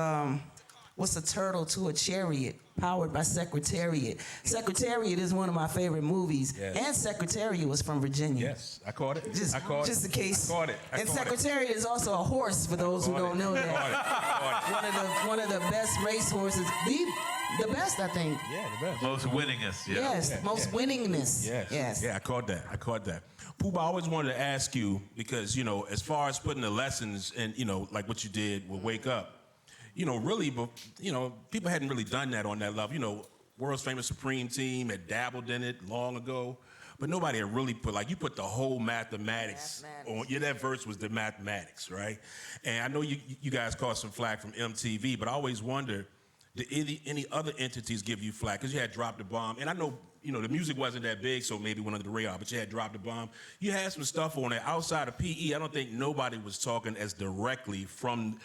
Speaker 3: what's a turtle to a chariot powered by Secretariat? Secretariat is one of my favorite movies.
Speaker 4: Yes.
Speaker 3: And Secretariat was from Virginia.
Speaker 4: Yes, I caught it.
Speaker 3: Just in case.
Speaker 4: I caught it.
Speaker 3: And Secretariat is also a horse, for those who don't know that. One of the best race horses. The best, I think.
Speaker 4: Yeah, the best.
Speaker 1: Most winningest, yeah.
Speaker 3: Yes, most winningest. Yes.
Speaker 4: Yeah, I caught that. Puba, I always wanted to ask you, because, you know, as far as putting the lessons and, you know, like what you did with Wake Up, you know, really, but, you know, people hadn't really done that on that level. You know, world's famous Supreme Team had dabbled in it long ago, but nobody had really put, like, you put the whole mathematics on. Yeah, that verse was the mathematics, right? And I know you guys caught some flack from MTV, but I always wonder, did any other entities give you flack? Because you had Drop the Bomb, and I know, you know, the music wasn't that big, so maybe went under the radar, but you had Drop the Bomb. You had some stuff on there outside of PE. I don't think nobody was talking as directly from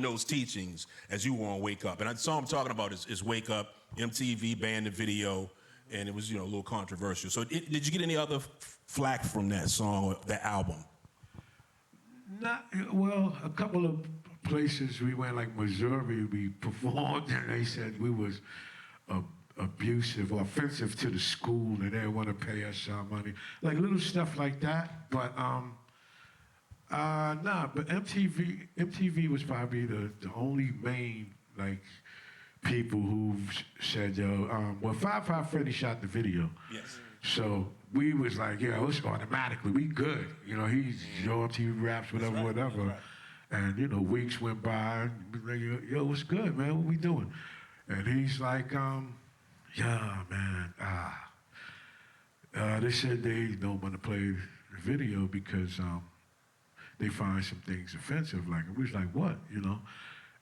Speaker 4: those teachings as you were on Wake Up. And the song I'm talking about is Wake Up. MTV banned the video, and it was, you know, a little controversial. So did you get any other flack from that song or that album?
Speaker 2: Well, a couple of places we went, like Missouri, we performed, and they said we was abusive or offensive to the school, and they didn't want to pay us our money, like little stuff like that. But but MTV was probably the only main like people who said, yo, well, 5 Freddy shot the video.
Speaker 4: Yes.
Speaker 2: So we was like, yeah, it's automatically, we good. You know, he's Yo MTV Raps, whatever,
Speaker 4: That's right.
Speaker 2: whatever.
Speaker 4: That's right.
Speaker 2: And, you know, weeks went by, and we like, yo, what's good, man? What we doing? And he's like, yeah, man, they said they don't want to play the video because they find some things offensive. Like, we was like, what, you know?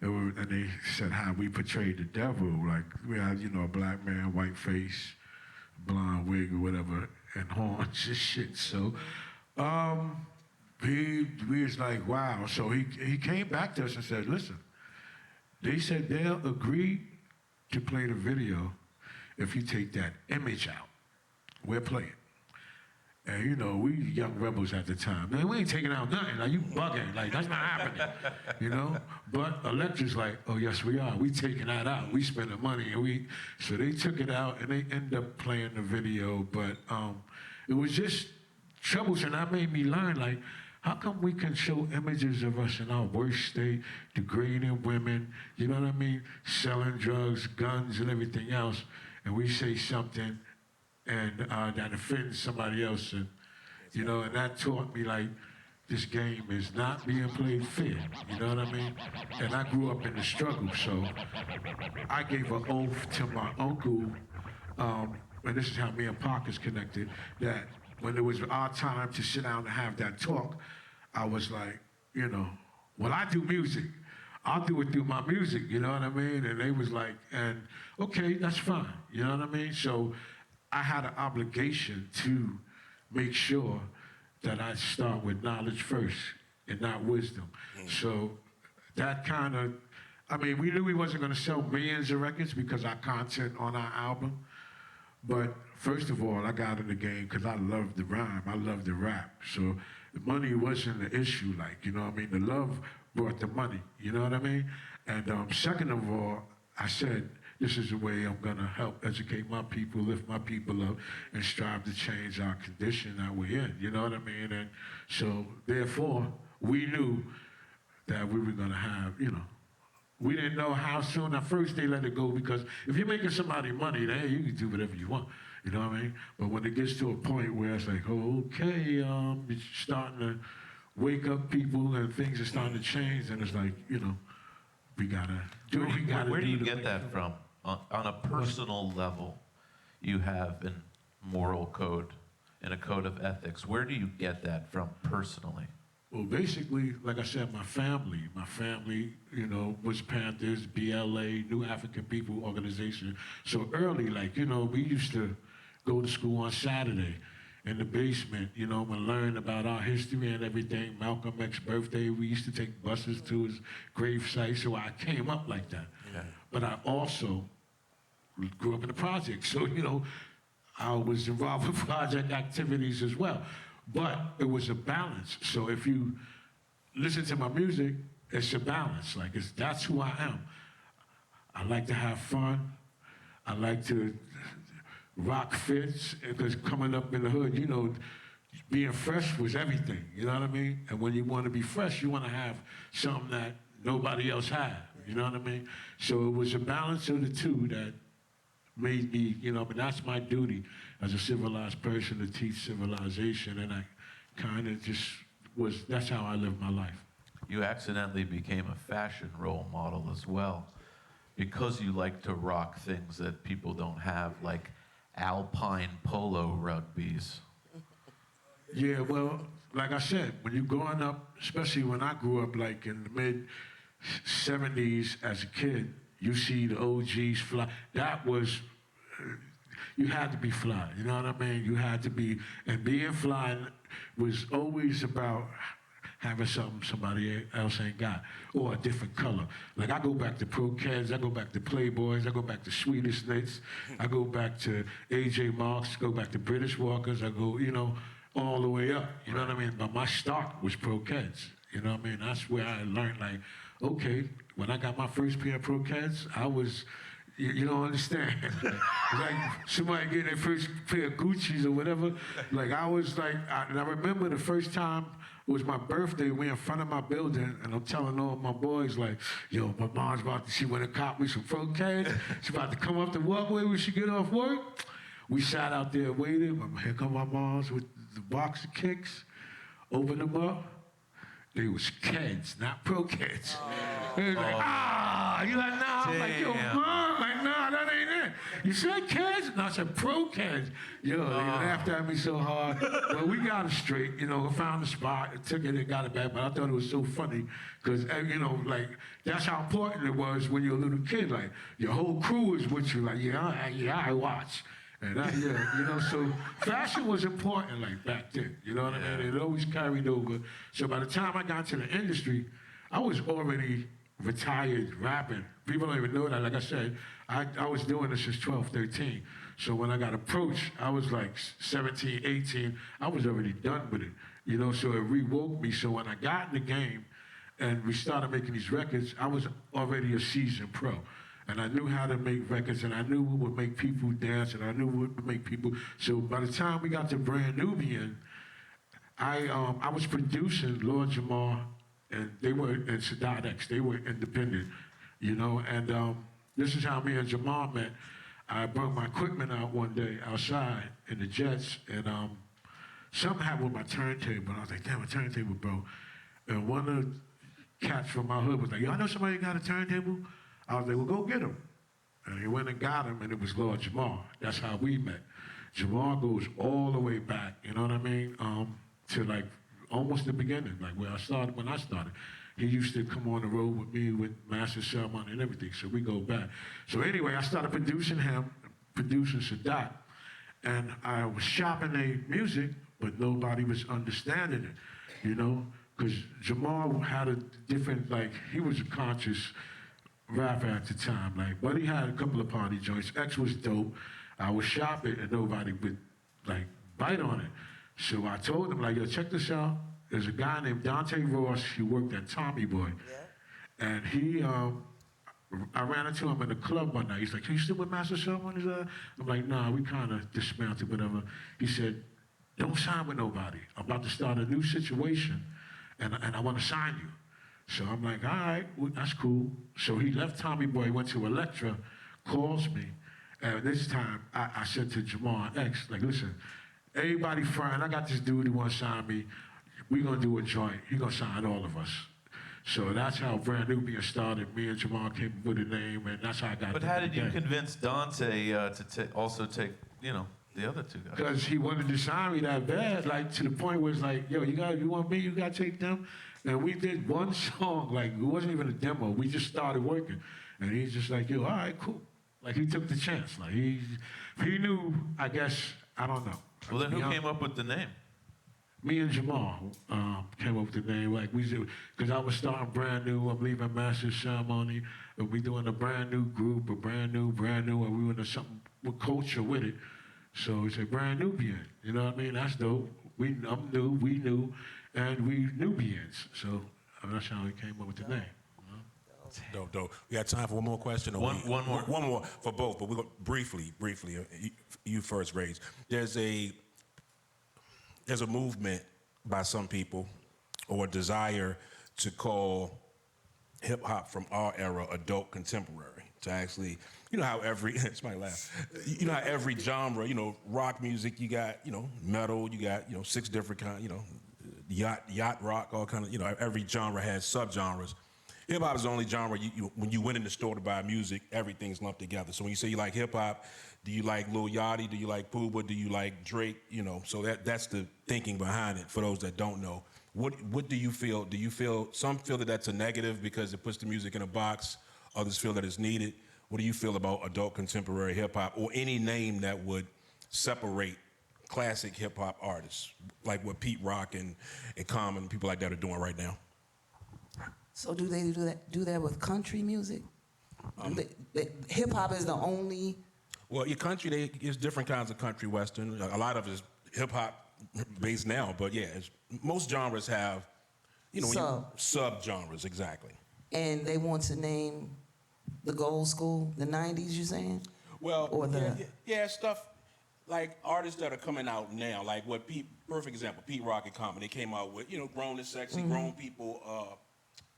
Speaker 2: And they said how we portrayed the devil. Like, we had, you know, a black man, white face, blonde wig or whatever, and horns and shit. So, we was like, wow. So he came back to us and said, listen, they said they'll agree to play the video if you take that image out. We'll play it. And you know, we young rebels at the time. Man, we ain't taking out nothing. Like, you bugging. Like, that's not happening. You know? But Electra's like, oh yes we are. We taking that out. We spending money, and so they took it out and they ended up playing the video. But it was just troublesome. That made me learn, like, how come we can show images of us in our worst state, degrading women, you know what I mean? Selling drugs, guns, and everything else, and we say something and that offends somebody else, and you know, and that taught me, like, this game is not being played fair, you know what I mean? And I grew up in the struggle, so I gave an oath to my uncle, and this is how me and Parker's connected, that when it was our time to sit down and have that talk, I was like, you know, well, I do music. I'll do it through my music, you know what I mean? And they was like, and okay, that's fine, you know what I mean? So I had an obligation to make sure that I start with knowledge first and not wisdom. So that kind of, I mean, we knew we wasn't gonna sell millions of records because our content on our album, but first of all, I got in the game because I loved the rhyme, I loved the rap. So the money wasn't the issue, like, you know what I mean? The love brought the money, you know what I mean? And second of all, I said, this is the way I'm gonna help educate my people, lift my people up, and strive to change our condition that we're in, you know what I mean? And so, therefore, we knew that we were gonna have, you know, we didn't know how soon. At first they let it go because if you're making somebody money, then you can do whatever you want. You know what I mean? But when it gets to a point where it's like, oh, okay, it's starting to wake up people and things are starting to change, and it's like, you know, we gotta do what we gotta do.
Speaker 1: Where do you get that from? On a personal level, you have a moral code and a code of ethics. Where do you get that from personally?
Speaker 2: Well, basically, like I said, my family, you know, was Panthers, BLA, New African People Organization. So early, like, you know, we used to go to school on Saturday in the basement, you know, and learn about our history and everything. Malcolm X's birthday, we used to take buses to his grave site, so I came up like that.
Speaker 1: Yeah.
Speaker 2: But I also grew up in the project, so, you know, I was involved with project activities as well. But it was a balance. So if you listen to my music, it's a balance. Like, that's who I am. I like to have fun. I like to rock fits, because coming up in the hood, you know, being fresh was everything, you know what I mean? And when you want to be fresh, you want to have something that nobody else had, you know what I mean? So it was a balance of the two that made me, you know, but that's my duty as a civilized person, to teach civilization, and I kind of just that's how I live my life.
Speaker 1: You accidentally became a fashion role model as well, because you like to rock things that people don't have, like alpine polo rugbies.
Speaker 2: Yeah, well, like I said, when you're growing up, especially when I grew up, like in the mid-'70s as a kid, you see the OGs fly. That was, you had to be fly, you know what I mean? You had to be, and being fly was always about having something somebody else ain't got, or a different color. Like, I go back to Pro Kids, I go back to Playboys, I go back to Swedish Knits, I go back to AJ Marks, go back to British Walkers, I go, you know, all the way up, you know what I mean? But my start was Pro Kids, you know what I mean? That's where I learned, like, okay, when I got my first pair of Pro Kids, I was, you don't understand. Like somebody getting their first pair of Gucci's or whatever. Like, I was like, and I remember the first time, it was my birthday, we in front of my building, and I'm telling all my boys, like, yo, my mom's she went and caught me some Pro Kids. She's about to come up the walkway when she get off work. We sat out there waiting. Here come my moms with the box of kicks, open them up. They was kids, not Pro Kids. They was like, you're like, nah. I'm like, yo, mom, like, nah, that ain't it. You said kids? No, I said Pro Kids. Yo, they laughed at me so hard. But we got it straight, you know, found the spot, took it and got it back. But I thought it was so funny because, you know, like, that's how important it was when you're a little kid. Like, your whole crew is with you. Like, yeah, I watch. And you know, so fashion was important, like, back then, you know what I mean? It always carried over. So by the time I got into the industry, I was already retired rapping. People don't even know that. Like I said, I was doing this since 12, 13. So when I got approached, I was like 17, 18. I was already done with it, you know, so it rewoke me. So when I got in the game and we started making these records, I was already a seasoned pro. And I knew how to make records, and I knew what would make people dance, and I knew what would make people. So by the time we got to Brand Nubian, I was producing Lord Jamar, and they were, and Sadat X, they were independent, you know. And this is how me and Jamar met. I brought my equipment out one day outside in the Jets, and something happened with my turntable. And I was like, damn, a turntable, bro. And one of the cats from my hood was like, yo, I know somebody got a turntable. I was like, well, go get him. And he went and got him, and it was Lord Jamar. That's how we met. Jamar goes all the way back, you know what I mean, to like almost the beginning, like where I started, when I started. He used to come on the road with me with Master Ceremony and everything, so we go back. So anyway, I started producing him, producing Sadat, and I was shopping their music, but nobody was understanding it, you know, because Jamar had a different, like, he was a conscious rapper at the time, like, but he had a couple of party joints. X was dope. I was shopping and nobody would, like, bite on it. So I told him, like, yo, check this out. There's a guy named Dante Ross. He worked at Tommy Boy. Yeah. And he, I ran into him in the club one night. He's like, you still with Master Ceremony? I'm like, nah, we kind of dismantled, whatever. He said, don't sign with nobody. I'm about to start a new situation, and I want to sign you. So I'm like, all right, well, that's cool. So he left Tommy Boy, went to Elektra, calls me, and this time I said to Jamal X, like, listen, everybody fine. I got this dude who wants to sign me. We gonna do a joint. He gonna sign all of us. So that's how Brand New being started. Me and Jamal came up with a name, and that's how I got.
Speaker 1: But how did you convince Dante to also take, you know, the other two guys?
Speaker 2: Because he wanted to sign me that bad, like to the point where it's like, yo, you want me? You gotta take them. And we did one song, like it wasn't even a demo. We just started working, and he's just like, yo, all right, cool. Like he took the chance. Like he knew. I guess I don't know.
Speaker 1: Well, then who came up with the name?
Speaker 2: Me and Jamal came up with the name. Like we did, because I was starting Brand New. I'm leaving Master Ceremony, and we doing a brand new group, a brand new, and we were into something with culture with it. So it's a Brand New Bien. You know what I mean? That's dope. I'm new, we new, and we Nubians. So that's how we came up with the name.
Speaker 4: Dope. We got time for one more question? Or
Speaker 1: One more.
Speaker 4: One more for both, but we're going briefly, you first, Rage. There's a movement by some people or a desire to call hip hop from our era adult contemporary. To actually, you know how somebody laugh. You know how every genre, you know, rock music, you got, you know, metal, you got, you know, 6 different kinds, you know, yacht rock, all kind of, you know, every genre has subgenres. Hip hop is the only genre when you went in the store to buy music, everything's lumped together. So when you say you like hip hop, do you like Lil Yachty? Do you like Puba? Do you like Drake? You know, so that's the thinking behind it. For those that don't know, what do you feel? Do you feel some feel that that's a negative because it puts the music in a box? Others feel that it's needed. What do you feel about adult contemporary hip hop or any name that would separate classic hip hop artists like what Pete Rock and Common and people like that are doing right now?
Speaker 3: So do they do that with country music? Hip hop is the only.
Speaker 4: Well, your country, there's different kinds of country western. A lot of it is hip hop based now, but yeah, most genres have, you know, sub-genres, exactly.
Speaker 3: And they want to name the gold school, the 90s, you saying?
Speaker 4: Well,
Speaker 3: or
Speaker 4: yeah, stuff like artists that are coming out now, like what perfect example, Pete Rock and Common, they came out with, you know, grown and sexy, grown people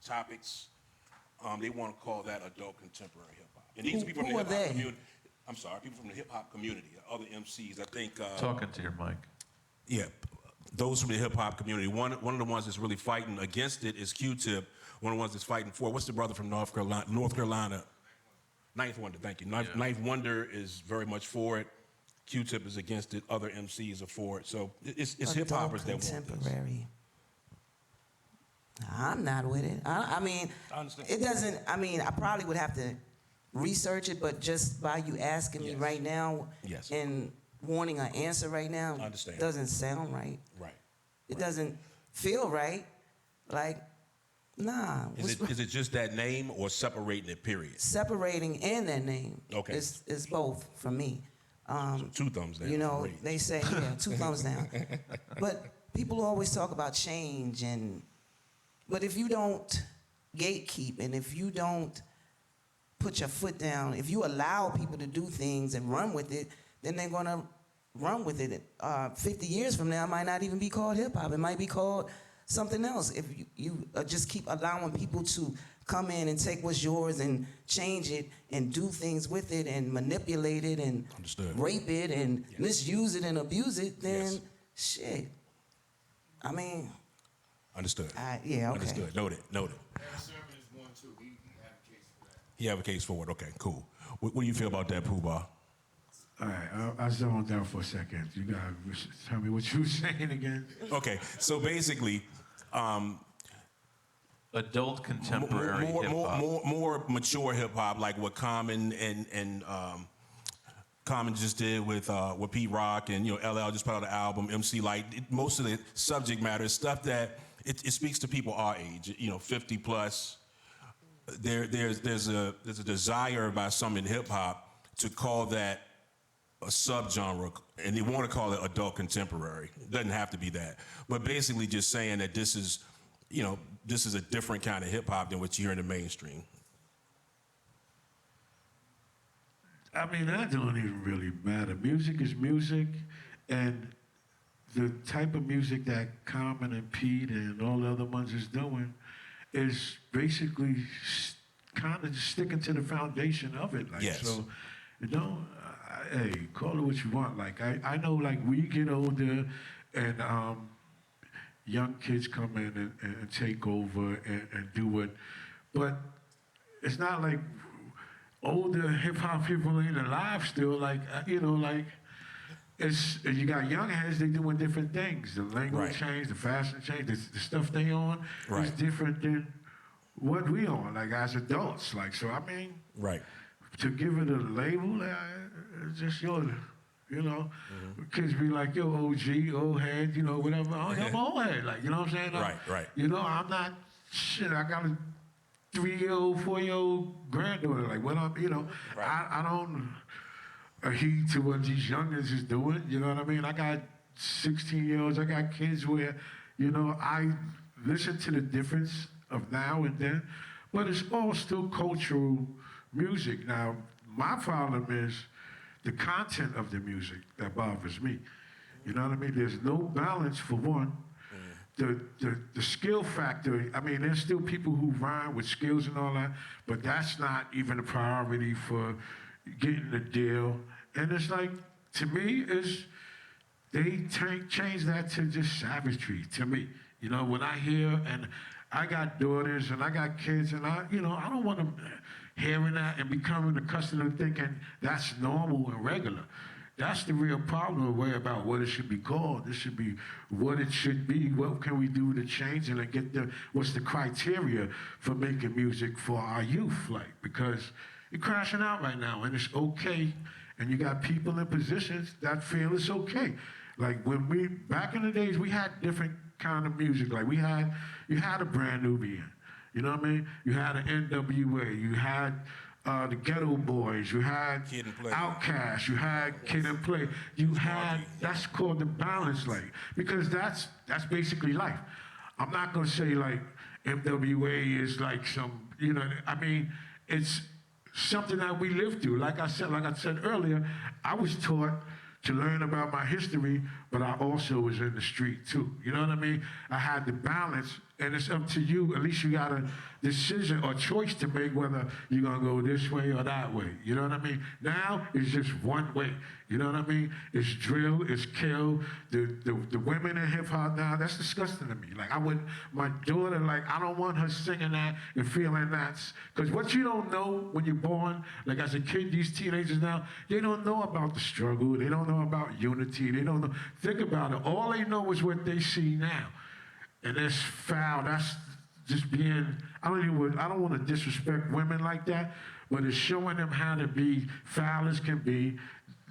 Speaker 4: topics. They want to call that adult contemporary hip hop. And these people from the hip hop community. I'm sorry, people from the hip hop community, other MCs. I think.
Speaker 1: Talking to your mic.
Speaker 4: Yeah, those from the hip hop community. One of the ones that's really fighting against it is Q-Tip. One of the ones that's fighting for it. What's the brother from North Carolina? Ninth Wonder. Thank you. Ninth Wonder is very much for it. Q-Tip is against it. Other MCs are for it. So it's hip hoppers that want this.
Speaker 3: Contemporary. I'm not with it. I mean,
Speaker 4: I understand.
Speaker 3: it doesn't. I mean, I probably would have to research it, but just by you asking me right now and wanting an answer right now,
Speaker 4: I understand.
Speaker 3: Doesn't sound right.
Speaker 4: Right.
Speaker 3: It doesn't feel right. Like, nah.
Speaker 4: Is it just that name or separating it, period?
Speaker 3: Separating and that name.
Speaker 4: Okay.
Speaker 3: It's both for me.
Speaker 4: So 2 thumbs down.
Speaker 3: You know, they say, 2 thumbs down. But people always talk about change, but if you don't gatekeep and if you don't put your foot down, if you allow people to do things and run with it, then they're gonna run with it. 50 years from now, it might not even be called hip hop. It might be called something else. If you just keep allowing people to come in and take what's yours and change it and do things with it and manipulate it and rape it and misuse it and abuse it, then shit. I mean.
Speaker 4: Understood.
Speaker 3: Yeah, okay.
Speaker 4: Understood. Noted.
Speaker 6: Sermon is one too. He had a case for that.
Speaker 4: He have a case for it. Okay, cool. What do you feel about that, Puba?
Speaker 2: All right, I zoned out for a second. You gotta tell me what you were saying again.
Speaker 4: Okay, so basically,
Speaker 1: Adult contemporary hip hop.
Speaker 4: more mature hip hop, like what Common and Common just did with Pete Rock, and you know LL just put out an album. MC Light. Most of the subject matter is stuff that it speaks to people our age. You know, 50 plus. There's a desire by some in hip hop to call that a subgenre, and they want to call it adult contemporary. It doesn't have to be that, but basically just saying that this is a different kind of hip hop than what you hear in the mainstream.
Speaker 2: I mean, that don't even really matter. Music is music, and the type of music that Common and Pete and all the other ones is doing is basically kind of just sticking to the foundation of it. Like,
Speaker 4: Yes.
Speaker 2: so, hey, call it what you want. Like, I know, like, we get older and young kids come in and take over and do it. But it's not like older hip-hop people ain't alive still. Like, like, you got young heads, they doing different things. The language changed, the fashion changed, the stuff they on is different than what we on, like, as adults. Like, so, I mean, to give it a label, it's just yours. Kids be like, yo, OG, old head, whatever. Oh, I'm old head, like, you know what I'm saying? I'm not, shit, I got a 3-year-old, 4-year-old granddaughter. Like, what I don't heed to what these youngins is doing, you know what I mean? I got 16-year-olds, I got kids where, I listen to the difference of now and then, but it's all still cultural music. Now, my problem is the content of the music that bothers me. You know what I mean? There's no balance for one. The skill factor, I mean, there's still people who rhyme with skills and all that, but that's not even a priority for getting the deal. And it's like, to me, they change that to just savagery, to me. When I hear, and I got daughters and I got kids, and I don't want them hearing that and becoming accustomed to thinking that's normal and regular. That's the real problem about what it should be called. It should be what it should be. What can we do to change it and get what's the criteria for making music for our youth? Like, because you're crashing out right now and it's okay. And you got people in positions that feel it's okay. Like back in the days, we had different kind of music. Like you had a Brand Nubian. You know what I mean? You had an NWA. You had the Ghetto Boys. You had Outkast. You had Kid and Play. You had, that's called the balance, like, because that's basically life. I'm not gonna say like MWA is like some, I mean, it's something that we lived through. Like I said earlier, I was taught to learn about my history, but I also was in the street too. You know what I mean? I had the balance, and it's up to you. At least you got a decision or choice to make whether you're gonna go this way or that way. You know what I mean? Now it's just one way. You know what I mean? It's drill, it's kill. The women in hip hop now, that's disgusting to me. Like my daughter, like I don't want her singing that and feeling that. Because what you don't know when you're born, like as a kid, these teenagers now, they don't know about the struggle. They don't know about unity. They don't know. Think about it. All they know is what they see now. And that's foul. That's just being, I don't want to disrespect women like that, but it's showing them how to be foul as can be.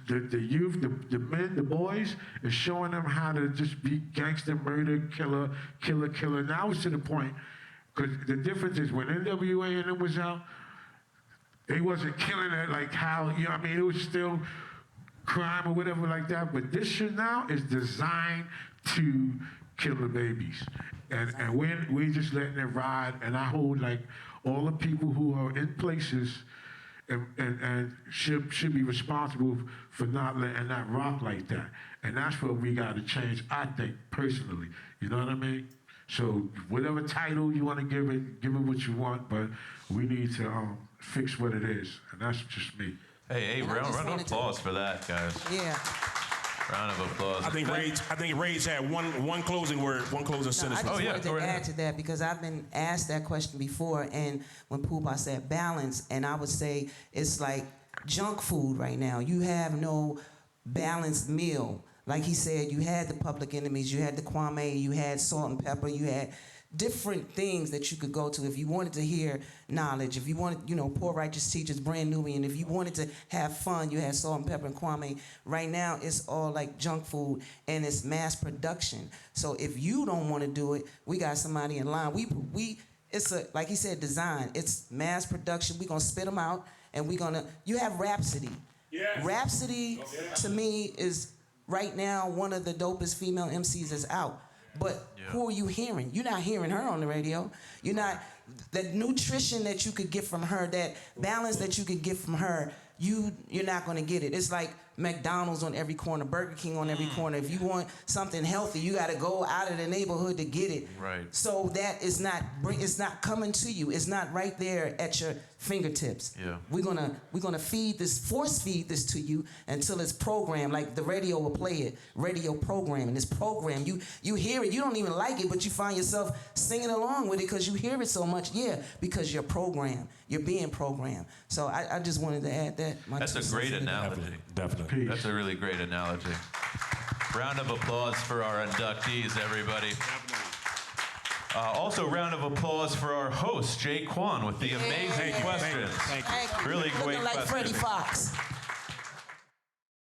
Speaker 2: The youth, the men, the boys, is showing them how to just be gangster, murder, killer. Now it's to the point, because the difference is when NWA and them was out, they wasn't killing it like how, it was still crime or whatever like that, but this shit now is designed to kill the babies. And we're just letting it ride, and I hold like all the people who are in places and should be responsible for not letting that rock like that. And that's what we got to change, I think, personally. You know what I mean? So whatever title you want to give it what you want, but we need to fix what it is, and that's just me.
Speaker 1: Hey, round of applause for that, guys.
Speaker 3: Yeah.
Speaker 1: Round of applause.
Speaker 4: I think Rage had one closing word, one closing sentence.
Speaker 3: I just wanted to add to that because I've been asked that question before, and when Puba said balance, and I would say it's like junk food right now. You have no balanced meal. Like he said, you had the Public Enemies, you had the Kwame, you had Salt and Pepper, you had different things that you could go to if you wanted to hear knowledge, if you wanted, Poor Righteous Teachers, Brand Nubian, if you wanted to have fun, you had Salt and Pepper and Kwame. Right now, it's all like junk food, and it's mass production. So if you don't want to do it, we got somebody in line. It's like he said, design. It's mass production. We're going to spit them out, and you have Rhapsody. Yes. Rhapsody, to me, is right now one of the dopest female MCs that's out. But who are you hearing? You're not hearing her on the radio. You're not, the nutrition that you could get from her, that balance that you could get from her, you're not gonna get it. It's like McDonald's on every corner, Burger King on every corner. If you want something healthy, you gotta go out of the neighborhood to get it.
Speaker 1: Right.
Speaker 3: So that is not, it's not coming to you. It's not right there at your fingertips.
Speaker 1: Yeah.
Speaker 3: We're gonna feed this, force feed this to you until it's programmed. Like the radio will play it, radio programming. It's programmed. You hear it, you don't even like it, but you find yourself singing along with it because you hear it so much. Yeah, because you're programmed. You're being programmed. So I just wanted to add that.
Speaker 1: That's a great analogy.
Speaker 4: Definitely.
Speaker 1: That's a really great analogy. Round of applause for our inductees, everybody. Also, round of applause for our host, Jay Kwan, with the amazing questions.
Speaker 4: Thank you.
Speaker 3: Thank you.
Speaker 1: Really
Speaker 3: Looking
Speaker 1: great
Speaker 3: like
Speaker 1: questions.
Speaker 3: Freddie Fox.